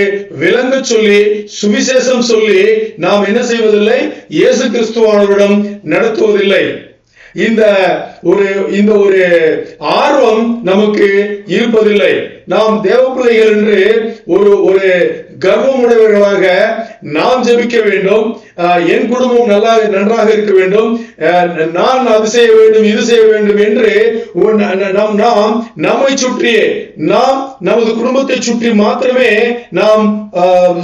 விளங்க சொல்லி சுவிசேஷம் சொல்லி நாம் என்ன செய்வதில்லை? இயேசு கிறிஸ்துவானவரிடம் நடத்துவதில்லை. இந்த ஒரு ஆர்வம் நமக்கு இருப்பதில்லை. நாம் தேவ பிள்ளைகள் என்று ஒரு கர்வமுடையவர்களாக நாம் ஜெபிக்க வேண்டும். என் குடும்பம் நன்றாக இருக்க வேண்டும், நான் அது செய்ய வேண்டும், இது செய்ய வேண்டும் என்று நாம் நம்மை சுற்றியே நமது குடும்பத்தை சுற்றி மாத்திரமே நாம்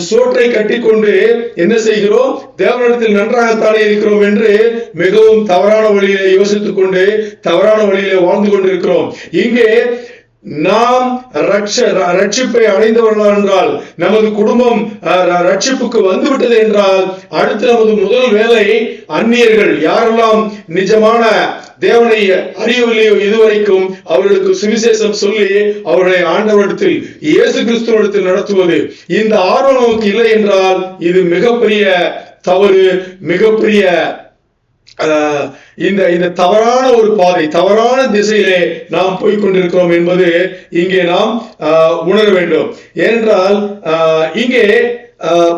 சோற்றை கட்டிக்கொண்டு என்ன செய்கிறோம்? தேவனிடத்தில் நன்றாகத்தானே இருக்கிறோம் என்று மிகவும் தவறான வழியிலே யோசித்துக் கொண்டு தவறான வழியிலே வாழ்ந்து கொண்டிருக்கிறோம். இங்கே நாம் ரட்சிப்பை அடைந்தவர்கள் என்றால், நமது குடும்பம் ரட்சிப்புக்கு வந்துவிட்டது என்றால், அடுத்து நமது முதல் வேலை அந்நியர்கள் யாரெல்லாம் நிஜமான தேவனை அறியவில்லையோ இதுவரைக்கும் அவர்களுக்கு சுவிசேஷம் சொல்லி அவர்களை ஆண்டவரிடத்தில் இயேசு கிறிஸ்துவிடத்தில் நடத்துவது. இந்த ஆர்வம் நமக்கு இல்லை என்றால் இது மிகப்பெரிய தவறு, மிகப்பெரிய இந்த தவறான ஒரு பாதை, தவறான திசையிலே நாம் போய்கொண்டிருக்கிறோம் என்பது இங்கே நாம் உணர வேண்டும். ஏனென்றால் இங்கே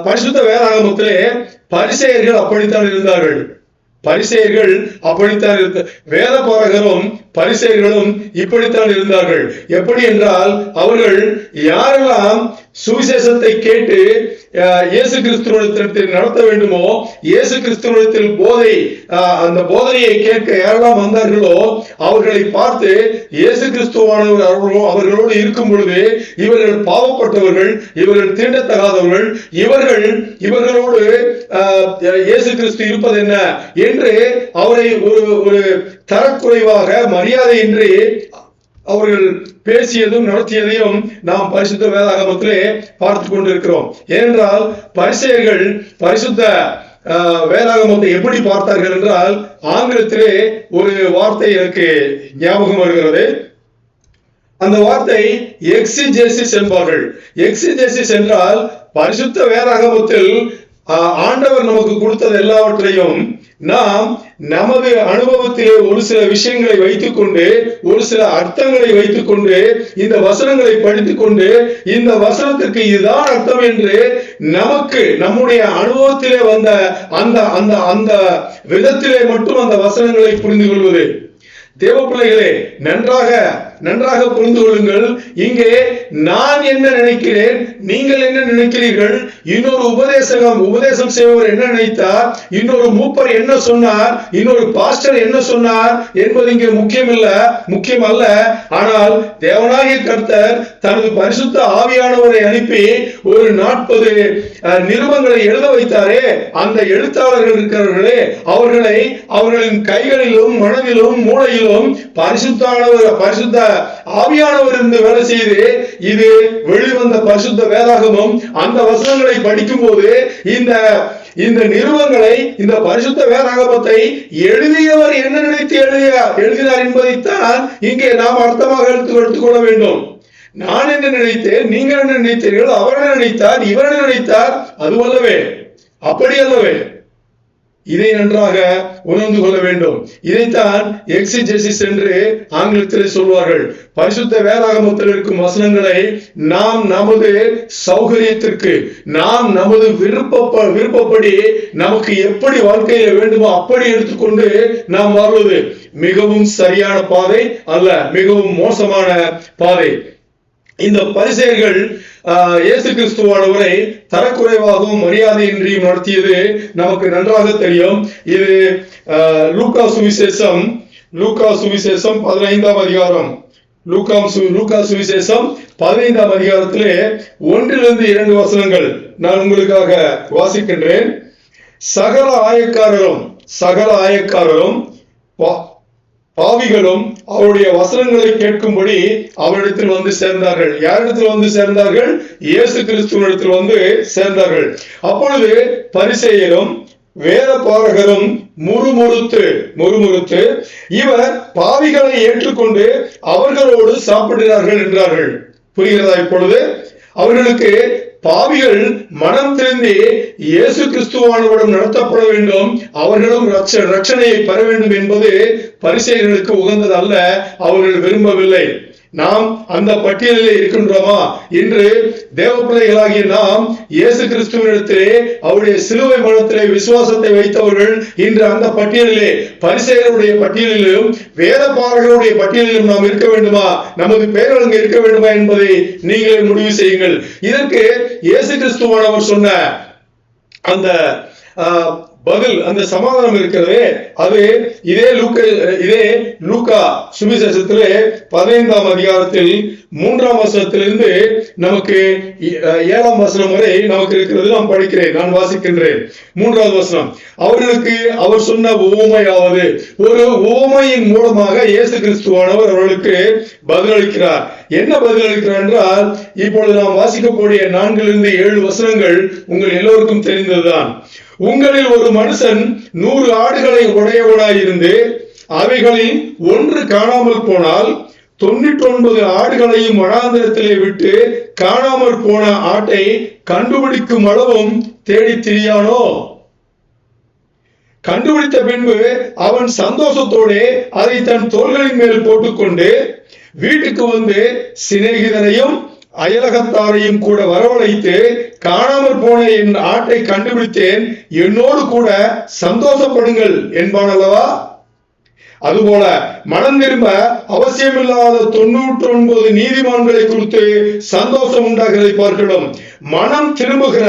பரிசுத்த வேதாகமத்திலே பரிசேயர்கள் அப்படித்தான் இருந்தார்கள். பரிசேயர்கள் அப்படித்தான் வேத பாரகரும் பரிசேயர்களும் இப்படித்தான் இருந்தார்கள். எப்படி என்றால், அவர்கள் யாரெல்லாம் சுவிசேஷத்தை கேட்டு இயேசு கிறிஸ்துவிடத்தில் நடத்த வேண்டுமோ, இயேசு கிறிஸ்துவிடத்தில் அந்த போதனையை கேட்க யாரெல்லாம் வந்தார்களோ அவர்களை பார்த்து இயேசு கிறிஸ்துவானவர் அவர்களோடு இருக்கும் பொழுது, இவர்கள் பாவப்பட்டவர்கள், இவர்கள் தீண்டத்தகாதவர்கள், இவர்களோடு இயேசு கிறிஸ்து இருப்பது என்ன என்று அவரை ஒரு தரக்குறைவாக மரியாதையின்றி அவர்கள் பேசியதும் நடத்தியதையும் நாம் பரிசுத்த வேதாகமத்திலே பார்த்து கொண்டிருக்கிறோம். ஏனென்றால் பரிசேயர்கள் பரிசுத்த வேதாகமத்தை எப்படி பார்த்தார்கள் என்றால், ஆங்கிலத்திலே ஒரு வார்த்தை எனக்கு ஞாபகம் வருகிறது. அந்த வார்த்தை எக்ஸிஜெசிஸ் என்பார்கள். எக்ஸிஜெசிஸ் என்றால், பரிசுத்த வேதாகமத்தில் ஆண்டவர் நமக்கு கொடுத்தது எல்லாவற்றையும் நாம் நமது அனுபவத்திலே ஒரு சில விஷயங்களை வைத்துக் கொண்டு, ஒரு சில அர்த்தங்களை வைத்துக் கொண்டு, இந்த வசனங்களை படித்துக் கொண்டு, இந்த வசனத்திற்கு இதுதான் அர்த்தம் என்று நமக்கு நம்முடைய அனுபவத்திலே வந்த அந்த விதத்திலே மட்டும் அந்த வசனங்களை புரிந்து கொள்வது. தேவ பிள்ளைகளே, நன்றாக புரிந்து கொள்ளுங்கள். இங்கே நான் என்ன நினைக்கிறேன், நீங்கள் என்ன நினைக்கிறீர்கள், இன்னொரு உபதேசம் செய்பவர் என்ன நினைத்தார், இன்னொரு மூப்பர் என்ன சொன்னார், இன்னொரு பாஸ்டர் என்ன சொன்னார் என்பது இங்கே முக்கியம் அல்ல. ஆனால் தேவனாகிய கர்த்தர் தனது பரிசுத்த ஆவியானவரை அனுப்பி ஒரு 40 நிருபங்களை எழுத வைத்தாரே, அந்த எழுத்தாளர்கள் இருக்கிறவர்களே, அவர்களின் கைகளிலும் மனதிலும் மூளையிலும் பரிசுத்த ஆவியானவர் இருந்து வேலை செய்து இது வெளிவந்த பரிசுத்த வேதாகமம். அந்த வசனங்களை படிக்கும் போது இந்த நிறுவங்களை, இந்த பரிசுத்த வேதாகமத்தை எழுதியவர் என்ன நினைத்து எழுதினார் என்பதைத்தான் இங்கே நாம் அர்த்தமாக எடுத்துக்கொள்ள வேண்டும். நான் என்ன நினைத்தேன், நீங்கள் என்ன நினைத்தீர்கள், அவர் என்ன நினைத்தார், இவர் என்ன நினைத்தார், அதுவல்லவே, அப்படி அல்லவே. இதை நன்றாக உணர்ந்து கொள்ள வேண்டும். இதைத்தான் எக்ஸிஜெசிஸ் என்று ஆங்கிலத்தில் சொல்வார்கள். பரிசுத்த வேதாகமத்தில் இருக்கும் வசனங்களை நாம் நமது சௌகரியத்திற்கு, நாம் நமது விருப்பப்படி நமக்கு எப்படி வாழ்க்கையில வேண்டுமோ அப்படி எடுத்துக்கொண்டு நாம் வாழ்வது மிகவும் சரியான பாதை அல்ல, மிகவும் மோசமான பாதை. இந்த பரிசேயர்கள் இயேசு கிறிஸ்துவானவரை தரக்குறைவாகவும் மரியாதையின்றியும் நடத்தியது நமக்கு நன்றாக தெரியும். இது லூக்கா சுவிசேஷம் 15ஆம் அதிகாரம், லூக்கா சுவிசேஷம் 15ஆம் அதிகாரத்திலே 1-2 வசனங்கள் நான் உங்களுக்காக வாசிக்கின்றேன். சகல ஆயக்காரரும் பாவிகளும் அவருடைய வசனங்களை கேட்கும்படி அவரிடத்தில் வந்து சேர்ந்தார்கள். யாரிடத்தில் வந்து சேர்ந்தார்கள்? இயேசு கிறிஸ்துவிடத்தில் வந்து சேர்ந்தார்கள். அப்பொழுது பரிசேயரும் வேத பாரகரும் முறுமுறுத்து இவர் பாவிகளை ஏற்றுக்கொண்டு அவர்களோடு சாப்பிடுகிறார்கள் என்றார்கள். புரிகிறதா? இப்பொழுது அவர்களுக்கு பாவிகள் மனம் திருந்தி இயேசு கிறிஸ்துவானவரிடம் நடத்தப்பட வேண்டும், அவர்களும் ரட்சணையை பெற வேண்டும் என்பது பரிசேயர்களுக்கு உகந்தது அல்ல. அவர்கள் விரும்பவில்லை. நாம் அந்த பட்டியலிலே இருக்கின்றோமா? இன்று தேவ பிள்ளைகளாகிய நாம் இயேசு கிறிஸ்துவினிடத்திலே அவருடைய சிலுவை மரணத்திலே விசுவாசத்தை வைத்தவர்கள் இன்று அந்த பட்டியலிலே, பரிசேயருடைய பட்டியலிலும் வேத பாரகருடைய பட்டியலிலும் நாம் இருக்க வேண்டுமா? நமது பெயர்கள் அங்கு இருக்க வேண்டுமா என்பதை நீங்களே முடிவு செய்யுங்கள். இதற்கு இயேசு கிறிஸ்துவானவர் சொன்ன அந்த பதில், அந்த சமாதானம் இருக்கிறது, அது இதே லூக்கா சுவிசேஷத்திலே 15ஆம் அதிகாரத்தில் 3ஆம் வசனத்திலிருந்து நமக்கு 7ஆம் வசனம் வரை நமக்கு இருக்கிறது. நான் படிக்கிறேன், நான் வாசிக்கின்றேன். 3வது வசனம். அவர்களுக்கு அவர் சொன்ன உவமையாவது, ஒரு உவமையின் மூலமாக இயேசு கிறிஸ்துவானவர் அவர்களுக்கு பதிலளிக்கிறார். என்ன பதிலளிக்கிறார் என்றால், இப்பொழுது நாம் வாசிக்கக்கூடிய 4லிருந்து 7 வசனங்கள் உங்கள் எல்லோருக்கும் தெரிந்ததுதான். உங்களில் ஒரு மனுஷன் 100 ஆடுகளை உடையவனாயிருந்து அவைகளில் ஒன்று காணாமல் போனால் 99 ஆடுகளையும் வனாந்திரத்திலே விட்டு காணாமற் போன ஆட்டை கண்டுபிடிக்கும் அளவும் தேடி திரியானோ? கண்டுபிடித்த பின்பு அவன் சந்தோஷத்தோட அதை தன் தோள்களின் மேல் போட்டுக்கொண்டு வீட்டுக்கு வந்து சிநேகிதனையும் அயலகத்தாரையும் கூட வரவழைத்து, காணாமற் போன என் ஆட்டை கண்டுபிடித்தேன், என்னோடு கூட சந்தோஷப்படுங்கள் என்பான் அல்லவா? அதுபோல மனம் திரும்ப அவசியமில்லாத 99 நீதிமான்களை குறித்து சந்தோஷம் உண்டாகிறதை பார்க்கிறோம். மனம் திரும்புகிற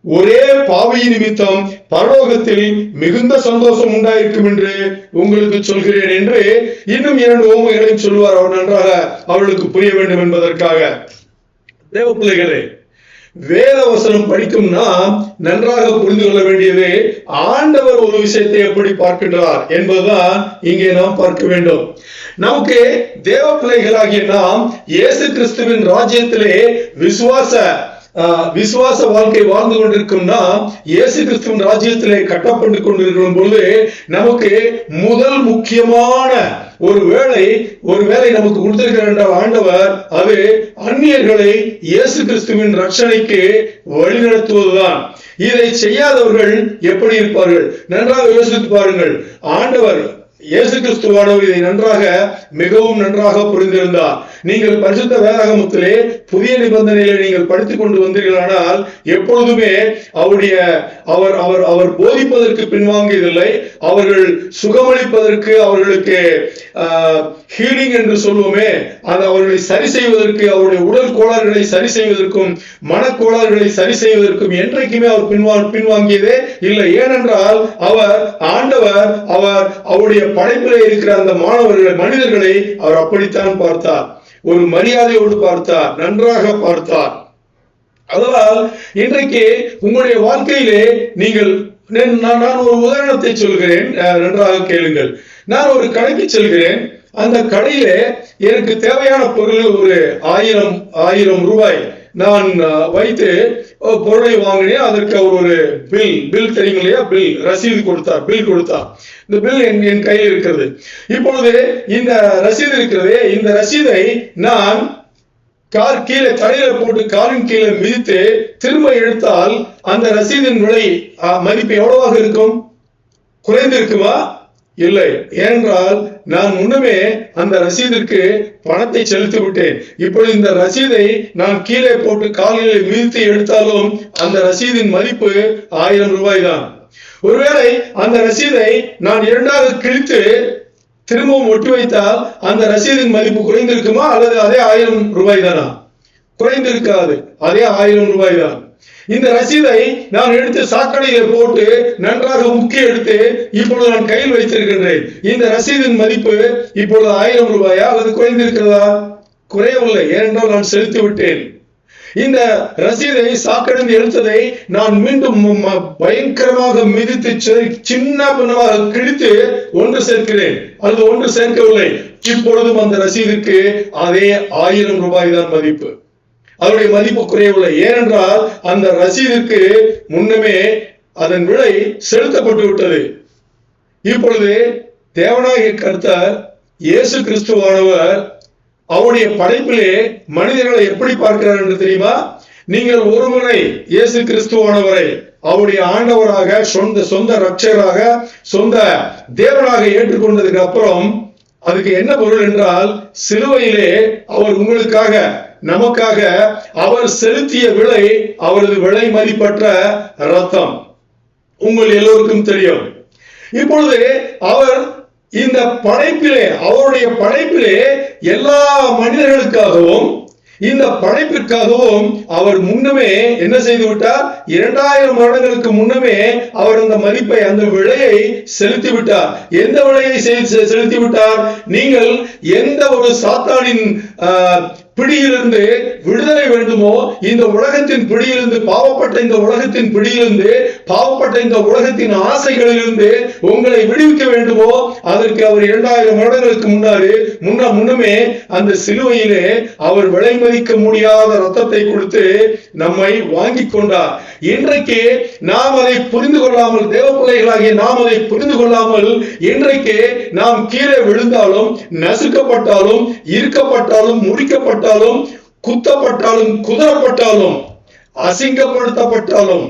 ஒரே பாவி நிமித்தம் பரலோகத்தில் மிகுந்த சந்தோஷம் உண்டாயிருக்கும் என்று உங்களுக்கு சொல்கிறேன் என்று இன்னும் 2 உவமைகளையும் சொல்வார். அவர் நன்றாக அவர்களுக்கு புரிய வேண்டும் என்பதற்காக. தேவ பிள்ளைகளே, வேத வசனம் படிக்கும் நாம் நன்றாக புரிந்து கொள்ள வேண்டியது, ஆண்டவர் ஒரு விஷயத்தை எப்படி பார்க்கின்றார் என்பதுதான் இங்கே நாம் பார்க்க வேண்டும். நமக்கு தேவ பிள்ளைகளாகிய நாம் இயேசு கிறிஸ்துவின் ராஜ்யத்திலே விசுவாச வாழ்க்கை வாழ்ந்து கொண்டிருக்கும் நாம் இயேசு கிறிஸ்துவின் ராஜ்யத்திலே கட்டப்பட்டு கொண்டிருக்கும் பொழுது நமக்கு முதல் முக்கியமான ஒரு வேலை நமக்கு கொடுத்திருக்கிறார் என்றால் ஆண்டவர், அது அந்நியர்களை இயேசு கிறிஸ்துவின் ரட்சணைக்கு வழிநடத்துவதுதான். இதை செய்யாதவர்கள் எப்படி இருப்பார்கள்? நன்றாக யோசித்து பாருங்கள். ஆண்டவர் இயேசு கிறிஸ்துவானவர் இதை மிகவும் நன்றாக புரிந்திருந்தார். நீங்கள் பரிசுத்த வேதாகமத்திலே புதிய நிபந்தனையிலே நீங்கள் படித்துக் கொண்டு வந்தீர்களானால் எப்பொழுதுமே அவர் போதிப்பதற்கு பின்வாங்கியதில்லை. அவர்கள் சுகமளிப்பதற்கு, அவர்களுக்கு ஹீலிங் என்று சொல்லுவோமே, அது அவர்களை சரி செய்வதற்கு, அவருடைய உடல் கோளாறுகளை சரி செய்வதற்கும் மனக்கோளாறுகளை சரி செய்வதற்கும் என்றைக்குமே அவர் பின்வாங்கியதே இல்லை. ஏனென்றால் ஆண்டவர் அவருடைய படைப்பிலே இருக்கிற அந்த மனிதர்களை அவர் அப்படித்தான் பார்த்தார். ஒரு மரியாதையோடு பார்த்தார், நன்றாக பார்த்தார். அதனால் இன்றைக்கு உங்களுடைய வாழ்க்கையிலே நான் ஒரு உதாரணத்தை சொல்கிறேன், நன்றாக கேளுங்கள். நான் ஒரு கடைக்கு செல்கிறேன். அந்த கடையில எனக்கு தேவையான பொருள் ஒரு 1000 ரூபாய் நான் வைத்து பொருளை வாங்கினேன். அதற்கு அவர் ஒரு பில் தெரியும் இல்லையா, ரசீது கொடுத்தார். இந்த பில் என் கையில் இருக்கிறது. இப்பொழுது இந்த ரசீது இருக்கிறது. இந்த ரசீதை நான் கீழே தரையில போட்டு காலின் கீழே மிதித்து திரும்ப எடுத்தால் அந்த ரசீதின் விலை மதிப்பு எவ்வளவாக இருக்கும்? குறைந்திருக்குமா? இல்லை. ஏனென்றால் நான் முன்னமே அந்த ரசீதிற்கு பணத்தை செலுத்தி விட்டேன். இப்பொழுது இந்த ரசீதை நான் கீழே போட்டு காலிலே மிதித்து எடுத்தாலும் அந்த ரசீதின் மதிப்பு 1000 ரூபாய் தான். ஒருவேளை அந்த ரசீதை நான் 2ஆக கிழித்து திரும்பவும் ஒட்டி வைத்தால் அந்த ரசீதின் மதிப்பு குறைந்திருக்குமா அல்லது அதே 1000 ரூபாய் தானா? குறைந்திருக்காது, அதே 1000 ரூபாய் தான். இந்த ரசீதை நான் எடுத்து சாக்கடையில போட்டு நன்றாக முக்கி எடுத்து இப்பொழுது நான் கையில் வைத்திருக்கின்றேன். இந்த ரசீதின் மதிப்பு இப்பொழுது 1000 ரூபாயா அல்லது குறைந்திருக்கிறதா? குறையவில்லை, ஏனென்றால் நான் செலுத்தி விட்டேன். இந்த ரசீதை சாக்கடைந்து எடுத்ததை நான் மீண்டும் பயங்கரமாக மிதித்து சின்ன பின்னமாக கிழித்து ஒன்று சேர்க்கிறேன். அது ஒன்று சேர்க்கவில்லை. இப்பொழுதும் அந்த ரசீதுக்கு அதே 1000 ரூபாய் தான் மதிப்பு. அதனுடைய மதிப்பு குறையவில்லை. ஏனென்றால் அந்த ரசீதுக்கு முன்னமே அதன் விலை செலுத்தப்பட்டு விட்டது. இப்பொழுது தேவனாகிய கர்த்தர் இயேசு கிறிஸ்துவானவர் அவருடைய படைப்பிலே மனிதர்களை எப்படி பார்க்கிறார் என்று தெரியுமா? நீங்கள் ஒருமுறை இயேசு கிறிஸ்துவானவரை அவருடைய ஆண்டவராக சொந்த ரட்சகராக சொந்த தேவனாக ஏற்றுக்கொண்டதுக்கு அப்புறம் அதுக்கு என்ன பொருள் என்றால், சிலுவையிலே அவர் உங்களுக்காக நமக்காக அவர் செலுத்திய விலை அவரது விலை மதிப்பற்ற ரத்தம். உங்கள் எல்லோருக்கும் தெரியும். இப்பொழுது அவர் இந்த படைப்பிலே, அவருடைய படைப்பிலே எல்லா மனிதர்களுக்காகவும் இந்த படைப்பிற்காகவும் அவர் முன்னமே என்ன செய்து விட்டார்? 2000 வருடங்களுக்கு முன்னமே அவர் அந்த மதிப்பை, அந்த விலையை செலுத்தி விட்டார். எந்த விலையை செலுத்தி விட்டார்? நீங்கள் எந்த ஒரு சாத்தானின் பிடியிலிருந்து விடுதலை வேண்டுமோ, இந்த உலகத்தின் பிடியிலிருந்து, பாவப்பட்ட இந்த உலகத்தின் பிடியிலிருந்து, பாவப்பட்ட இந்த உலகத்தின் ஆசைகளிலிருந்து உங்களை விடுவிக்க வேண்டுமோ, அதற்கு அவர் 2000 வருடங்களுக்கு முன்னமே அந்த சிலுவையிலே அவர் விலை மதிக்க முடியாத ரத்தத்தை கொடுத்து நம்மை வாங்கி கொண்டார். இன்றைக்கு நாம் அதை புரிந்து கொள்ளாமல், தேவ பிள்ளைகளாகிய நாம் அதை புரிந்து கொள்ளாமல், இன்றைக்கு நாம் கீழே விழுந்தாலும், நசுக்கப்பட்டாலும், இருக்கப்பட்டாலும், முறிக்கப்பட்டாலும், குத்தப்பட்டாலும், குதறப்பட்டாலும், அசிங்கப்படுத்தப்பட்டாலும்,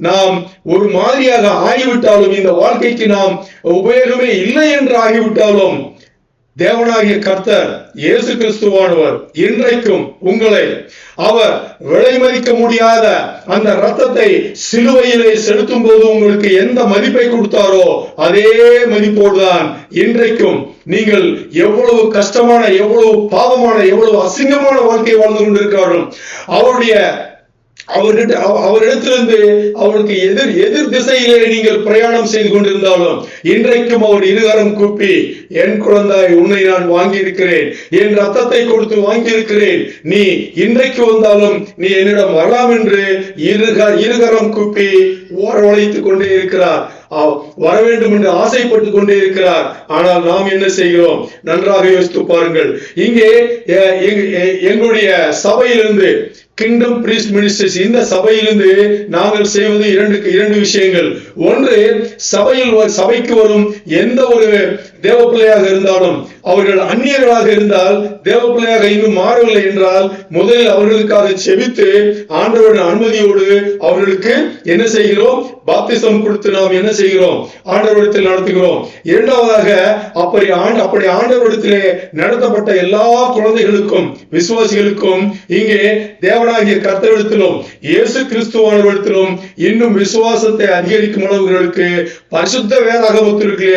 நாம் ஒரு மாதிரியாக ஆகிவிட்டாலும், இந்த வாழ்க்கைக்கு நாம் உபயோகமே இல்லை என்று ஆகிவிட்டாலும், தேவனாகிய கர்த்தர் இயேசு கிறிஸ்துவானவர் இன்றைக்கும் உங்களை அவர் விலை மதிக்க முடியாத அந்த ரத்தத்தை சிலுவையிலே செலுத்தும் போது உங்களுக்கு எந்த மதிப்பை கொடுத்தாரோ அதே மதிப்போடுதான் இன்றைக்கும் நீங்கள் எவ்வளவு கஷ்டமான, எவ்வளவு பாவமான, எவ்வளவு அசிங்கமான வாழ்க்கை வாழ்ந்து கொண்டிருக்கிறார்கள், அவரிடத்திலிருந்து அவருக்கு எதிர் திசையிலே நீங்கள் பிரயாணம் செய்து கொண்டிருந்தாலும் இன்றைக்கும் அவர் இருகரம் கூப்பி, என் குழந்தாய், உன்னை நான் வாங்கி இருக்கிறேன், என் ரத்தத்தை கொடுத்து வாங்கி இருக்கிறேன், நீ இன்றைக்கு வந்தாலும் நீ என்னிடம் வரலாம் என்று இருகரம் கூப்பி வரவழைத்துக் கொண்டே இருக்கிறார். வர வேண்டும் என்று ஆசைப்பட்டுக் கொண்டே இருக்கிறார். ஆனால் நாம் என்ன செய்கிறோம்? நன்றாக யோசித்து பாருங்கள். இங்கே எங்களுடைய சபையிலிருந்து, கிங்டம் பிரீஸ்ட் மினிஸ்ட்ரிஸ், இந்த சபையிலிருந்து நாங்கள் செய்வது இரண்டு விஷயங்கள். ஒன்று, சபைக்கு வரும் எந்த ஒரு தேவ பிள்ளையாக இருந்தாலும், அவர்கள் அந்நியர்களாக இருந்தால், தேவ பிள்ளையாக இன்னும் மாறவில்லை என்றால், முதலில் அவர்களுக்காக செபித்து ஆண்டவரின் அனுமதியோடு அவர்களுக்கு என்ன செய்கிறோம்? பாப்திசம் கொடுத்து நாம் என்ன செய்கிறோம்? ஆண்டவரிடத்தில் நடத்துகிறோம். இரண்டாவதாக, அப்படி ஆண்டவரிடத்திலே நடத்தப்பட்ட எல்லா குழந்தைகளுக்கும், விசுவாசிகளுக்கும், இங்கே தேவனாகிய கர்த்தரிடத்திலும் இயேசு கிறிஸ்துவானவரிடத்திலும் இன்னும் விசுவாசத்தை அதிகரிக்கும் அளவுகளுக்கு பரிசுத்த வேதாகமத்திற்கு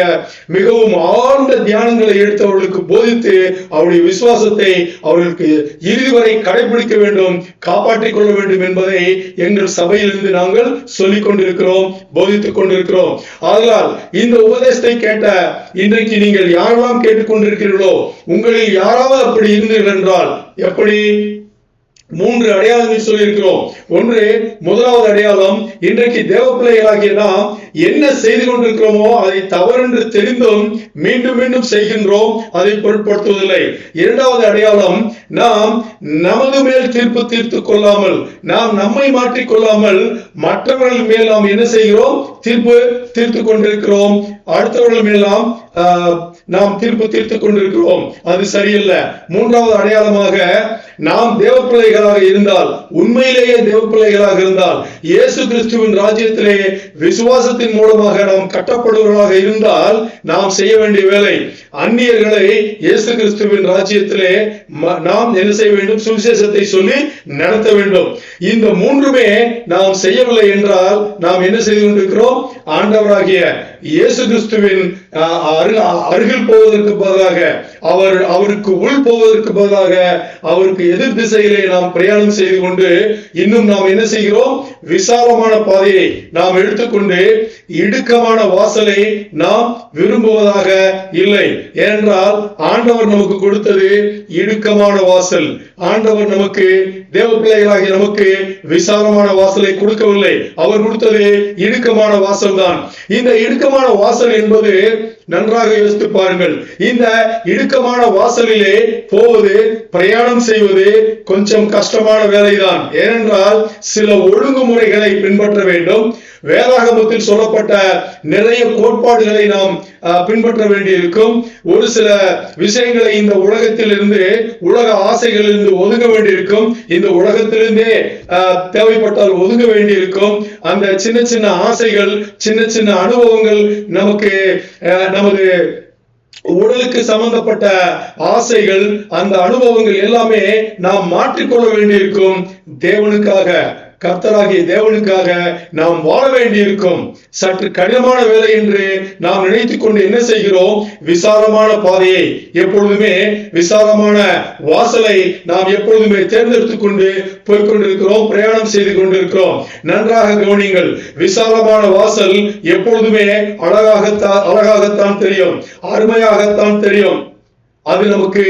மிகவும் ஆழ்ந்த தியானங்களை எடுத்தவர்களுக்கு போதித்து அவருடைய விசுவாசத்தை அவர்களுக்கு இறுதி வரை கடைபிடிக்க வேண்டும், காப்பாற்றிக் கொள்ள வேண்டும் என்பதை எங்கள் சபையிலிருந்து நாங்கள் சொல்லிக் கொண்டிருக்கிறோம், போதித்துக் கொண்டிருக்கிறோம். ஆதலால் இந்த உபதேசத்தை கேட்ட இன்றைக்கு நீங்கள் யாரெல்லாம் கேட்டுக்கொண்டிருக்கிறீர்களோ, உங்களில் யாராவது அப்படி இருந்தீர்கள் என்றால், எப்படி 3 அடையாளங்கள் சொல்லியிருக்கிறோம். ஒன்று, முதலாவது அடையாளம், இன்றைக்கு தேவ பிள்ளைகளாகிய நாம் என்ன செய்து கொண்டிருக்கிறோமோ அதை தவறென்று தெரிந்தும் மீண்டும் மீண்டும் செய்கின்றோம், அதை பொருட்படுத்துவதில்லை. இரண்டாவது அடையாளம், நாம் நமது மேல் தீர்த்து கொள்ளாமல், நாம் நம்மை மாற்றிக் கொள்ளாமல் மற்றவர்கள் மேல் நாம் என்ன செய்கிறோம்? தீர்த்து கொண்டிருக்கிறோம். அடுத்தவர்கள் மேல் நாம் தீர்த்து கொண்டிருக்கிறோம். அது சரியல்ல. மூன்றாவது அடையாளமாக, நாம் தேவ பிள்ளைகளாக இருந்தால், உண்மையிலேயே தேவ பிள்ளைகளாக இருந்தால், இயேசு கிறிஸ்துவின் ராஜ்யத்திலே விசுவாசத்தின் மூலமாக நாம் கட்டப்படுவர்களாக இருந்தால், நாம் செய்ய வேண்டிய வேலை, அந்நியர்களை இயேசு கிறிஸ்துவின் ராஜ்யத்திலே நாம் என்ன செய்ய வேண்டும்? சுவிசேஷத்தை சொல்லி நடத்த வேண்டும். இந்த மூன்றுமே நாம் செய்யவில்லை என்றால் நாம் என்ன செய்து கொண்டிருக்கிறோம்? ஆண்டவராகிய இயேசு கிறிஸ்துவின் அருகில் போவதற்கு பதிலாக, அவருக்கு உள் போவதற்கு பதிலாக, அவருக்கு எதிர் திசையிலே நாம் பிரயாணம் செய்து கொண்டு இன்னும் நாம் என்ன செய்கிறோம்? விசாலமான பாதையை நாம் எடுத்துக்கொண்டு இடுக்கமான வாசலை நாம் விரும்புவதாக இல்லை. ஏனென்றால் ஆண்டவர் நமக்கு கொடுத்தது இடுக்கமான வாசல். ஆண்டவர் நமக்கு, தேவ பிள்ளைகளாகிய நமக்கு விசாலமான வாசலை கொடுக்கவில்லை. அவர் கொடுத்தது இடுக்கமான வாசல் தான். இந்த இடுக்கமான வாசல் என்பது, நன்றாக யோசித்து பாருங்கள், இந்த இடுக்கமான வாசலிலே போவது, பிரயாணம் செய்வது கொஞ்சம் கஷ்டமான வேலைதான். ஏனென்றால் சில ஒழுங்குமுறைகளை பின்பற்ற வேண்டும். வேதாகமத்தில் சொல்லப்பட்ட நிறைய கோட்பாடுகளை நாம் பின்பற்ற வேண்டியிருக்கும். ஒரு சில விஷயங்களை இந்த உலகத்திலிருந்து, உலக ஆசைகளிலிருந்து ஒதுங்க வேண்டியிருக்கும். இந்த உலகத்திலிருந்தே தேவைப்பட்டால் ஒதுங்க வேண்டியிருக்கும். அந்த சின்ன சின்ன ஆசைகள், சின்ன சின்ன அனுபவங்கள், நமக்கு நமது உடலுக்கு சம்பந்தப்பட்ட ஆசைகள், அந்த அனுபவங்கள் எல்லாமே நாம் மாற்றிக்கொள்ள வேண்டியிருக்கும். தேவனுக்காக, கர்த்தராகிய தேவனுக்காக நாம் வாழ வேண்டியிருக்கும். சற்று கடினமான வேலை என்று நாம் நினைத்துக் கொண்டு என்ன செய்கிறோம்? விசாலமான பாதையை, எப்பொழுதுமே விசாலமான வாசலை நாம் எப்பொழுதுமே தேர்ந்தெடுத்துக் கொண்டு போய்கொண்டிருக்கிறோம், பிரயாணம் செய்து கொண்டிருக்கிறோம். நன்றாக கவனிங்கள். விசாலமான வாசல் எப்பொழுதுமே அழகாகத்தான் தெரியும், அருமையாகத்தான் தெரியும். அது நமக்கு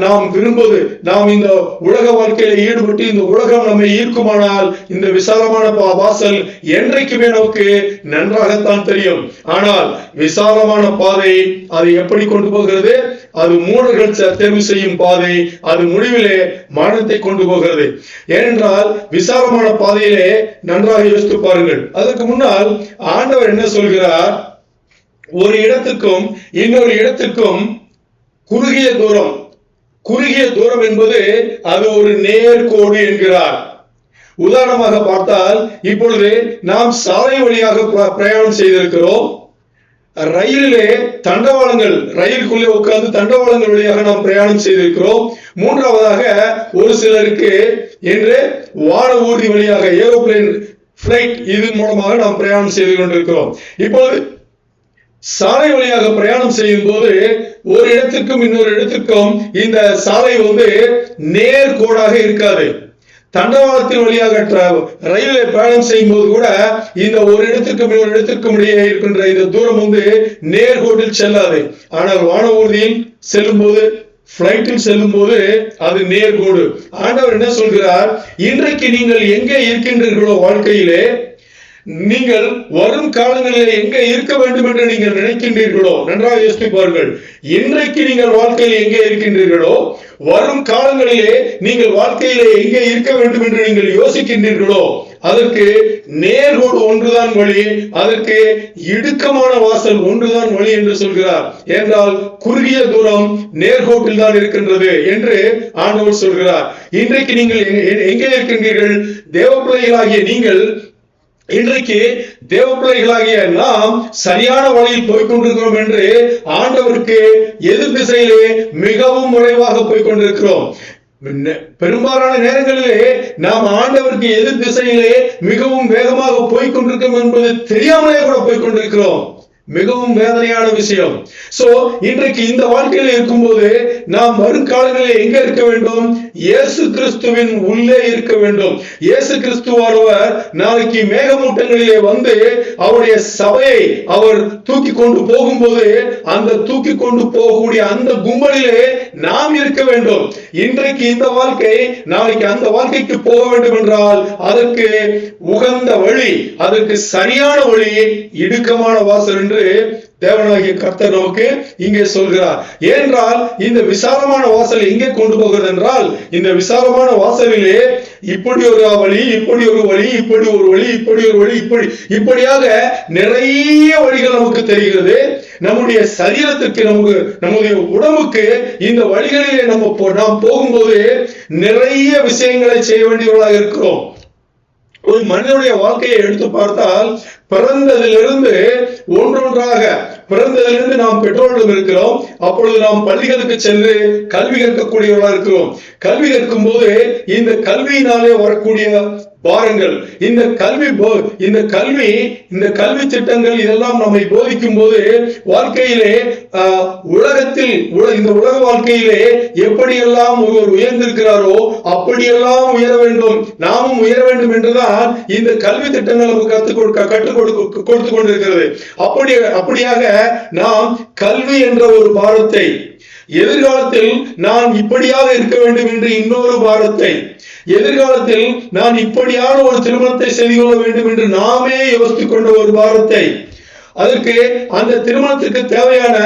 நாம் விரும்புவது, நாம் இந்த உலக வாழ்க்கையில ஈடுபட்டு இந்த உலகம் நம்மை ஈர்க்குமானால் இந்த விசாலமான வாசல் என்றைக்குமே நமக்கு நன்றாகத்தான் தெரியும். ஆனால் விசாலமான பாதை அது எப்படி கொண்டு போகிறது? அது மூடர்கள் தேர்வு செய்யும் பாதை. அது முடிவிலே மரணத்தை கொண்டு போகிறது. ஏனென்றால் விசாலமான பாதையிலே நன்றாக யோசித்து பாருங்கள். அதற்கு முன்னால் ஆண்டவர் என்ன சொல்கிறார்? ஒரு இடத்துக்கும் இன்னொரு இடத்துக்கும் குறுகிய தூரம் என்பது அது ஒரு நேர்கோடு என்கிறார். உதாரணமாக பார்த்தால், இப்பொழுது நாம் சாலை வழியாக பிரயாணம் செய்திருக்கிறோம். ரயிலிலே தண்டவாளங்கள், ரயிலுக்குள்ளே உட்கார்ந்து தண்டவாளங்கள் வழியாக நாம் பிரயாணம் செய்திருக்கிறோம். மூன்றாவதாக ஒரு சிலருக்கு என்று வான ஊர்தி வழியாக, ஏரோப்ளேன் பிளைட், இதன் மூலமாக நாம் பிரயாணம் செய்து கொண்டிருக்கிறோம். இப்பொழுது சாலை வழியாக பிரயாணம் செய்யும் போது ஒரு இடத்துக்கும் இன்னொரு இடத்துக்கும் இந்த சாலை நேர்கோடாக இருக்காது. தண்டவாளத்தின் வழியாக ரயிலை பிரயாணம் செய்யும் போது கூட இந்த ஒரு இடத்துக்கும் இன்னொரு இடத்துக்கும் இடையே இருக்கின்ற இந்த தூரம் நேர்கோட்டில் செல்லாது. ஆனால் வான ஊர்தியில் செல்லும் போது, பிளைட்டில் செல்லும் போது அது நேர்கோடு. ஆண்டவர் என்ன சொல்கிறார்? இன்றைக்கு நீங்கள் எங்கே இருக்கின்றீர்களோ வாழ்க்கையிலே, நீங்கள் வரும் காலங்களில் எங்கே இருக்க வேண்டும் என்று நீங்கள் நினைக்கின்றீர்களோ, நன்றாக யோசித்து பாருங்கள். இன்றைக்கு நீங்கள் வாழ்க்கையில் எங்கே இருக்கின்றீர்களோ, வரும் காலங்களிலே நீங்கள் வாழ்க்கையிலே எங்கே இருக்க வேண்டும் என்று நீங்கள் யோசிக்கின்றீர்களோ, அதற்கு நேர்கோடு ஒன்றுதான் வழி, அதற்கு இடுக்கமான வாசல் ஒன்றுதான் வழி என்று சொல்கிறார். என்றால் குறுகிய தூரம் நேர்கோட்டில் தான் இருக்கின்றது என்று ஆண்டவர் சொல்கிறார். இன்றைக்கு நீங்கள் எங்கே இருக்கின்றீர்கள்? தேவ பிள்ளைகளாகிய நீங்கள், இன்றைக்கு தேவ பிள்ளைகளாகிய நாம் சரியான வழியில் போய்கொண்டிருக்கிறோம் என்று ஆண்டவருக்கு எதிர் திசையிலே மிகவும் விரைவாக போய்கொண்டிருக்கிறோம். பெரும்பாலான நேரங்களிலே நாம் ஆண்டவருக்கு எதிர் திசையிலே மிகவும் வேகமாக போய்கொண்டிருக்கிறோம் என்பது தெரியாமலே கூட போய்கொண்டிருக்கிறோம். மிகவும் வேதனையான விஷயம். சோ இன்றைக்கு இந்த வாழ்க்கையில இருக்கும்போது நாம் வருங்காலங்களில் எங்க இருக்க வேண்டும்? இயேசு கிறிஸ்துவின் உள்ளே இருக்க வேண்டும். இயேசு கிறிஸ்துவானவர் நாளைக்கு மேகமூட்டங்களிலே அவருடைய சபையை அவர் தூக்கி கொண்டு போகும்போது, அந்த தூக்கி கொண்டு போகக்கூடிய அந்த கும்பலிலே நாம் இருக்க வேண்டும். இன்றைக்கு இந்த வாழ்க்கை, நாளைக்கு அந்த வாழ்க்கைக்கு போக வேண்டும் என்றால் அதற்கு உகந்த வழி, அதற்கு சரியான வழி இடுக்கமான வாசல் என்று தேவனாகிய கர்த்தர் நமக்கு இங்கே சொல்கிறார். ஏனென்றால் இந்த விசாலமான வாசல் எங்கே கொண்டு போகிறது என்றால், இந்த விசாலமான வாசலிலே இப்படி ஒரு வழி, இப்படி ஒரு வழி, இப்படி ஒரு வழி, இப்படி ஒரு வழி, இப்படியாக நிறைய வழிகள் நமக்கு தெரிகிறது. நம்முடைய சரீரத்துக்கு, நம்முடைய உடம்புக்கு இந்த வழிகளிலே நாம் போகும்போது நிறைய விஷயங்களை செய்ய வேண்டியவர்களாக இருக்கிறோம். ஒரு மனிதனுடைய வாழ்க்கையை எடுத்து பார்த்தால், பிறந்ததிலிருந்து ஒன்றொன்றாக, பிறந்ததிலிருந்து நாம் பெற்றோரிடம் இருக்கிறோம். அப்பொழுது நாம் பள்ளிகளுக்கு சென்று கல்வி கற்கக்கூடியவர்களாக இருக்கிறோம். கல்வி கற்கும் போது இந்த கல்வியினாலே வரக்கூடிய பாருங்கள், இந்த கல்வி திட்டங்கள் இதெல்லாம் நம்மை போதிக்கும் போது வாழ்க்கையிலே இந்த உலக வாழ்க்கையிலே எப்படியெல்லாம் ஒருவர் உயர்ந்திருக்கிறாரோ அப்படியெல்லாம் உயர வேண்டும், நாமும் உயர வேண்டும் என்றுதான் இந்த கல்வி திட்டங்கள் நமக்கு கற்றுக் கொடுத்து கொண்டிருக்கிறது. அப்படியாக நாம் கல்வி என்ற ஒரு பாரத்தை, எதிர்காலத்தில் நான் இப்படியாக இருக்க வேண்டும் என்று இன்னொரு பாரத்தை, எதிர்காலத்தில் நான் இப்படியான ஒரு திருமணத்தை செய்து கொள்ள வேண்டும் என்று நாமே யோசித்துக் கொண்ட ஒரு பாரத்தை, அதற்கு அந்த திருமணத்துக்கு தேவையான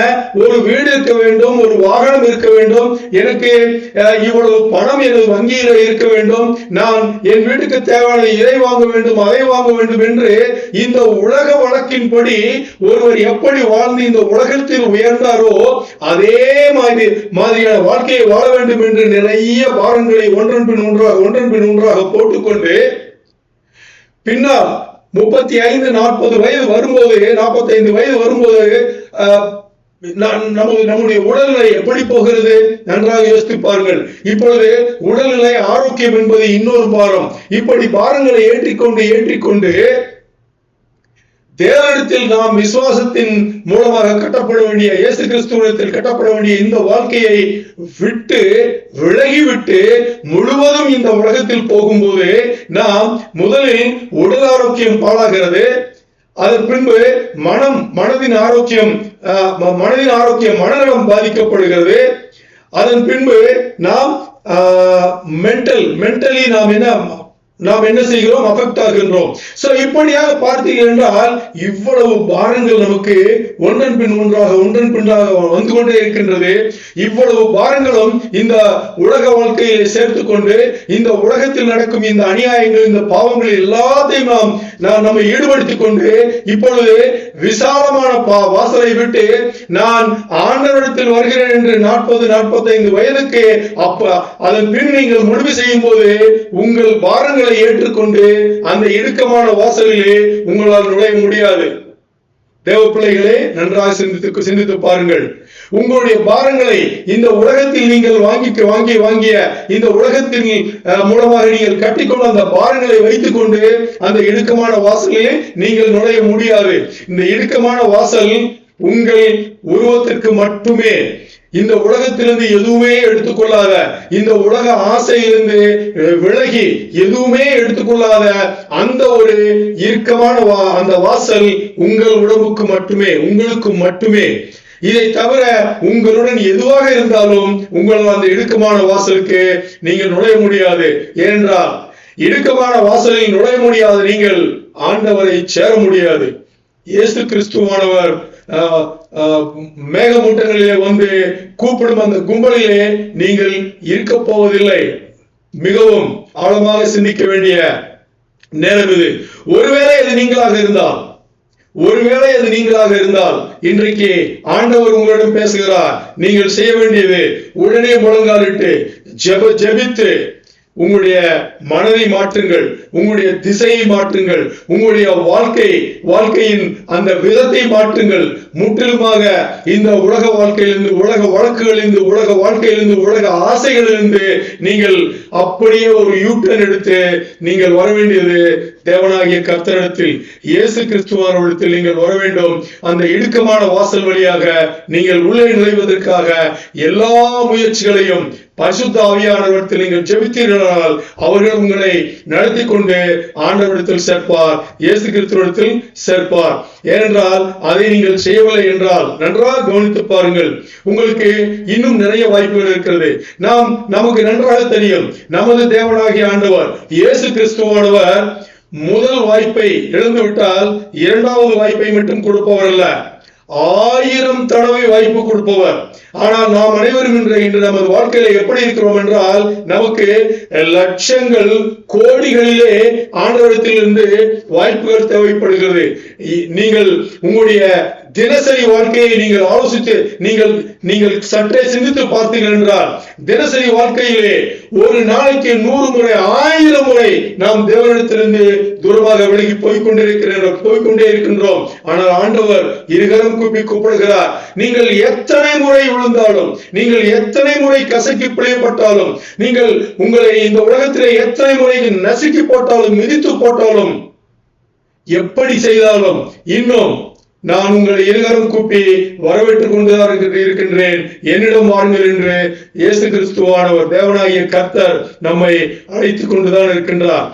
ஒரு வீடு இருக்க வேண்டும், ஒரு திருமணத்துக்கு தேவையான ஒரு வீடு இருக்க வேண்டும், ஒரு வாகனம் இருக்க வேண்டும், எனக்கு இவ்வளவு பணம் எனது வங்கியில இருக்க வேண்டும், நான் என் வீட்டுக்கு தேவையான இதை வாங்க வேண்டும், அதை வாங்க வேண்டும் என்று இந்த உலக வழக்கின்படி ஒருவர் எப்படி வாழ்ந்து இந்த உலகத்தில் உயர்ந்தாரோ அதே மாதிரியான வாழ்க்கையை வாழ வேண்டும் என்று நிறைய பாரங்களை ஒன்றன் பின் ஒன்றாக போட்டுக்கொண்டு பின்னால் 35-40 வயது வரும்போது 45 வயது வரும்போது நம்முடைய உடல்நிலை எப்படி போகிறது நன்றாக யோசித்து பாருங்கள். இப்பொழுது உடல்நிலை ஆரோக்கியம் என்பது இன்னொரு பாரம். இப்படி பாரங்களை ஏற்றிக்கொண்டு தேவனிடத்தில் நாம் விசுவாசத்தின் மூலமாக கட்டப்பட வேண்டிய, இயேசு கிறிஸ்துவிடத்தில் கட்டப்பட வேண்டிய இந்த வாழ்க்கையை விலகிவிட்டு முழுவதும் இந்த உலகத்தில் போகும்போது நாம் முதலில் உடல் ஆரோக்கியம் பாழாகிறது. அதன் பின்பு மனதின் ஆரோக்கியம் மனநலம் பாதிக்கப்படுகிறது. அதன் பின்பு நாம் மென்டலி நாம் என்ன செய்கிறோம், அஃபெக்ட் ஆகின்றோம். சோ இப்படியாக பார்த்தீர்கள் என்றால் இவ்வளவு பாரங்கள் நமக்கு ஒன்றன் பின் ஒன்றாக வந்து கொண்டே இருக்கின்றது. இவ்வளவு பாரங்களும் இந்த உலக வாழ்க்கையிலே சேர்த்துக் கொண்டு இந்த உலகத்தில் நடக்கும் இந்த அநியாயங்கள், இந்த பாவங்கள் எல்லாத்தையும் நாம் நம்மை ஈடுபடுத்திக் கொண்டு இப்பொழுது விசாலமான வாசலை விட்டு நான் ஆண்டவரிடத்தில் வருகிறேன் என்று 40-45 வயதுக்கு அதன் பின் நீங்கள் முடிவு செய்யும் போது உங்கள் பாரங்கள் ஏற்றுக்கொண்டு அந்த இடுக்கமான வாசலிலே உங்களால் நுழைய முடியாது. தேவ பிள்ளைகளே, நன்றாக சிந்தித்து பாருங்கள். உங்களுடைய பாரங்களை இந்த உலகத்தில் நீங்கள் வாங்கிய இந்த உலகத்தின் மூலமாக நீங்கள் கட்டிக்கொண்டு அந்த பாரங்களை வைத்துக் கொண்டு அந்த இடுக்கமான வாசலிலே நீங்கள் நுழைய முடியாது. இந்த இடுக்கமான வாசல் உங்கள் உருவத்திற்கு மட்டுமே, இந்த உலகத்திலிருந்து எதுவுமே எடுத்துக்கொள்ளாத, இந்த உலக ஆசையிலிருந்து விலகி எதுவுமே எடுத்துக்கொள்ளாத அந்த ஒரு இறுக்கமான அந்த வாசல் உங்கள் உடம்புக்கு மட்டுமே, உங்களுக்கு மட்டுமே. இதை தவிர உங்களுடன் எதுவாக இருந்தாலும் உங்களால் அந்த இடுக்கமான வாசலுக்கு நீங்கள் நுழைய முடியாது. ஏனென்றால் இடுக்கமான வாசலில் நுழைய முடியாது நீங்கள் ஆண்டவரை சேர முடியாது. இயேசு கிறிஸ்துவானவர் மேகமூட்டங்களிலே வந்து கூப்பிடும் அந்த கும்பலிலே நீங்கள் இருக்க போவதில்லை. மிகவும் ஆழமாக சிந்திக்க வேண்டிய நேரம் இது. ஒருவேளை அது நீங்களாக இருந்தால் இன்றைக்கு ஆண்டவர் உங்களிடம் பேசுகிறார். நீங்கள் செய்ய வேண்டியது உடனே முழங்காலிட்டு ஜெபித்து உங்களுடைய மனதை மாற்றுங்கள், உங்களுடைய திசையை மாற்றுங்கள், உங்களுடைய வாழ்க்கையின் அந்த விதத்தை மாற்றுங்கள். முற்றிலுமாக இந்த உலக வாழ்க்கையிலிருந்து, உலக வழக்குகளிலிருந்து, உலக வாழ்க்கையிலிருந்து, உலக ஆசைகளிலிருந்து நீங்கள் அப்படியே ஒரு யூட்டர்ன் எடுத்து நீங்கள் வர வேண்டியது தேவனாகிய கர்த்தரிடத்தில், இயேசு கிறிஸ்துவிடத்தில் நீங்கள் வர வேண்டும். அந்த இடுக்கமான வாசல் வழியாக நீங்கள் உள்ளே நுழைவதற்காக எல்லா முயற்சிகளையும் பரிசுத்த ஆவியானவரிடத்தில் நீங்கள் ஜெபித்தீர்களானால் அவர்கள் உங்களை நடத்தி கொண்டு ஆண்டவரிடத்தில் சேர்ப்பார், இயேசு கிறிஸ்துவிடத்தில் சேர்ப்பார். ஏனென்றால் அதை நீங்கள் செய்யவில்லை என்றால் நன்றாக கவனித்து பாருங்கள், உங்களுக்கு இன்னும் நிறைய வாய்ப்புகள் இருக்கிறது. நமக்கு நன்றாக தெரியும், நமது தேவனாகிய ஆண்டவர் இயேசு கிறிஸ்துவானவர் முதல் வாய்ப்பை இழந்துவிட்டால் இரண்டாவது வாய்ப்பை மட்டும் கொடுப்பவர் அல்ல, 1000 தடவை வாய்ப்பு கொடுப்பவர். ஆனால் நாம் அனைவரும் இன்று நமது வாழ்க்கையில எப்படி இருக்கிறோம் என்றால் நமக்கு லட்சங்கள் கோடிகளிலே ஆண்டவரிடத்தில் இருந்து வாய்ப்புகள் தேவைப்படுகிறது. நீங்கள் உங்களுடைய தினசரி வாழ்க்கையை நீங்கள் ஆலோசித்து நீங்கள் சற்றே சிந்தித்து பார்த்தீர்கள் என்றால் தினசரி வாழ்க்கையிலே ஒரு நாளைக்கு 100 முறை 1000 முறை நாம் தேவனிடத்திலிருந்து தூரமாக விலகி போய்கொண்டே இருக்கின்றோம். ஆனால் ஆண்டவர் இருகரம் கூப்பி கூப்பிடுகிறார். நீங்கள் எத்தனை முறை விழுந்தாலும், நீங்கள் எத்தனை முறை கசக்கி பிழைப்பட்டாலும், நீங்கள் உங்களை இந்த உலகத்திலே எத்தனை முறை நசுக்கி போட்டாலும், மிதித்து போட்டாலும், எப்படி செய்தாலும் இன்னும் நான் உங்களை இருகரம் கூப்பி வரவேற்றுக் கொண்டுதான் இருக்கின்றேன், என்னிடம் வாருங்கள் என்று இயேசு கிறிஸ்துவானவர் தேவனாகிய கர்த்தர் நம்மை அழைத்துக் கொண்டுதான் இருக்கின்றார்.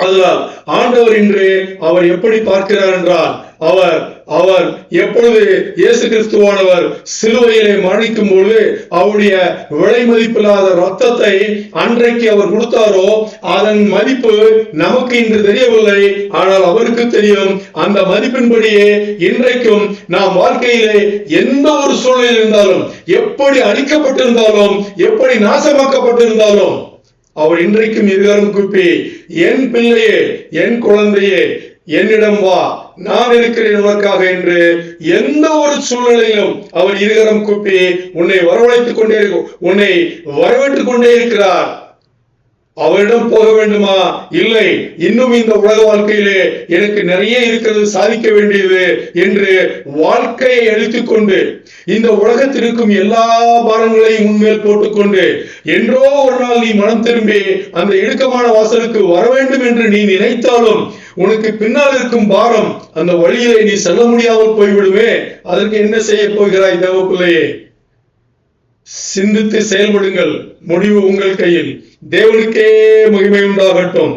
அதனால் ஆண்டவர் இன்று அவர் எப்படி பார்க்கிறார் என்றால் அவர் அவர் எப்பொழுது இயேசு கிறிஸ்துவானவர் சிலுவையிலே மரணிக்கும் பொழுது அவருடைய விலை மதிப்பில்லாத ரத்தத்தை அன்றைக்கு அவர் கொடுத்தாரோ அதன் மதிப்பு நமக்கு இன்று தெரியவில்லை. ஆனால் அவருக்கு தெரியும். அந்த மதிப்பின்படியே இன்றைக்கும் நாம் வாழ்க்கையிலே எந்த ஒரு சூழ்நிலை இருந்தாலும், எப்படி அழிக்கப்பட்டிருந்தாலும், எப்படி நாசமாக்கப்பட்டிருந்தாலும், அவர் இன்றைக்கும் இருகரம் கூப்பி, என் பிள்ளையே, என் குழந்தையே, என்னிடம் வா, நான் இருக்கிறேன் உனக்காக என்று எந்த ஒரு சூழ்நிலையிலும் அவர் இருகரம் கூப்பி உன்னை வரவழைத்துக் கொண்டே உன்னை வரவேற்றுக் கொண்டே இருக்கிறார். அவரிடம் போக வேண்டுமா? இல்லை, இன்னும் இந்த உலக வாழ்க்கையிலே எனக்கு நிறைய இருக்கிறது, சாதிக்க வேண்டியது என்று வாழ்க்கையை அழித்துக் கொண்டு இந்த உலகத்தில் இருக்கும் எல்லா பாரங்களையும் உண்மையில் போட்டுக்கொண்டு என்றோ ஒரு நாள் நீ மனம் திரும்பி அந்த இடுக்கமான வாசலுக்கு வர வேண்டும் என்று நீ நினைத்தாலும் உனக்கு பின்னால் இருக்கும் பாரம் அந்த வழியிலே நீ செல்ல முடியாமல் போய்விடுமே. அதற்கு என்ன செய்ய போகிறாய் தேவ பிள்ளையே? சிந்தித்து செயல்படுங்கள். முடிவு உங்கள் கையில். தேவனுக்கே மகிமை உண்டாகட்டும்.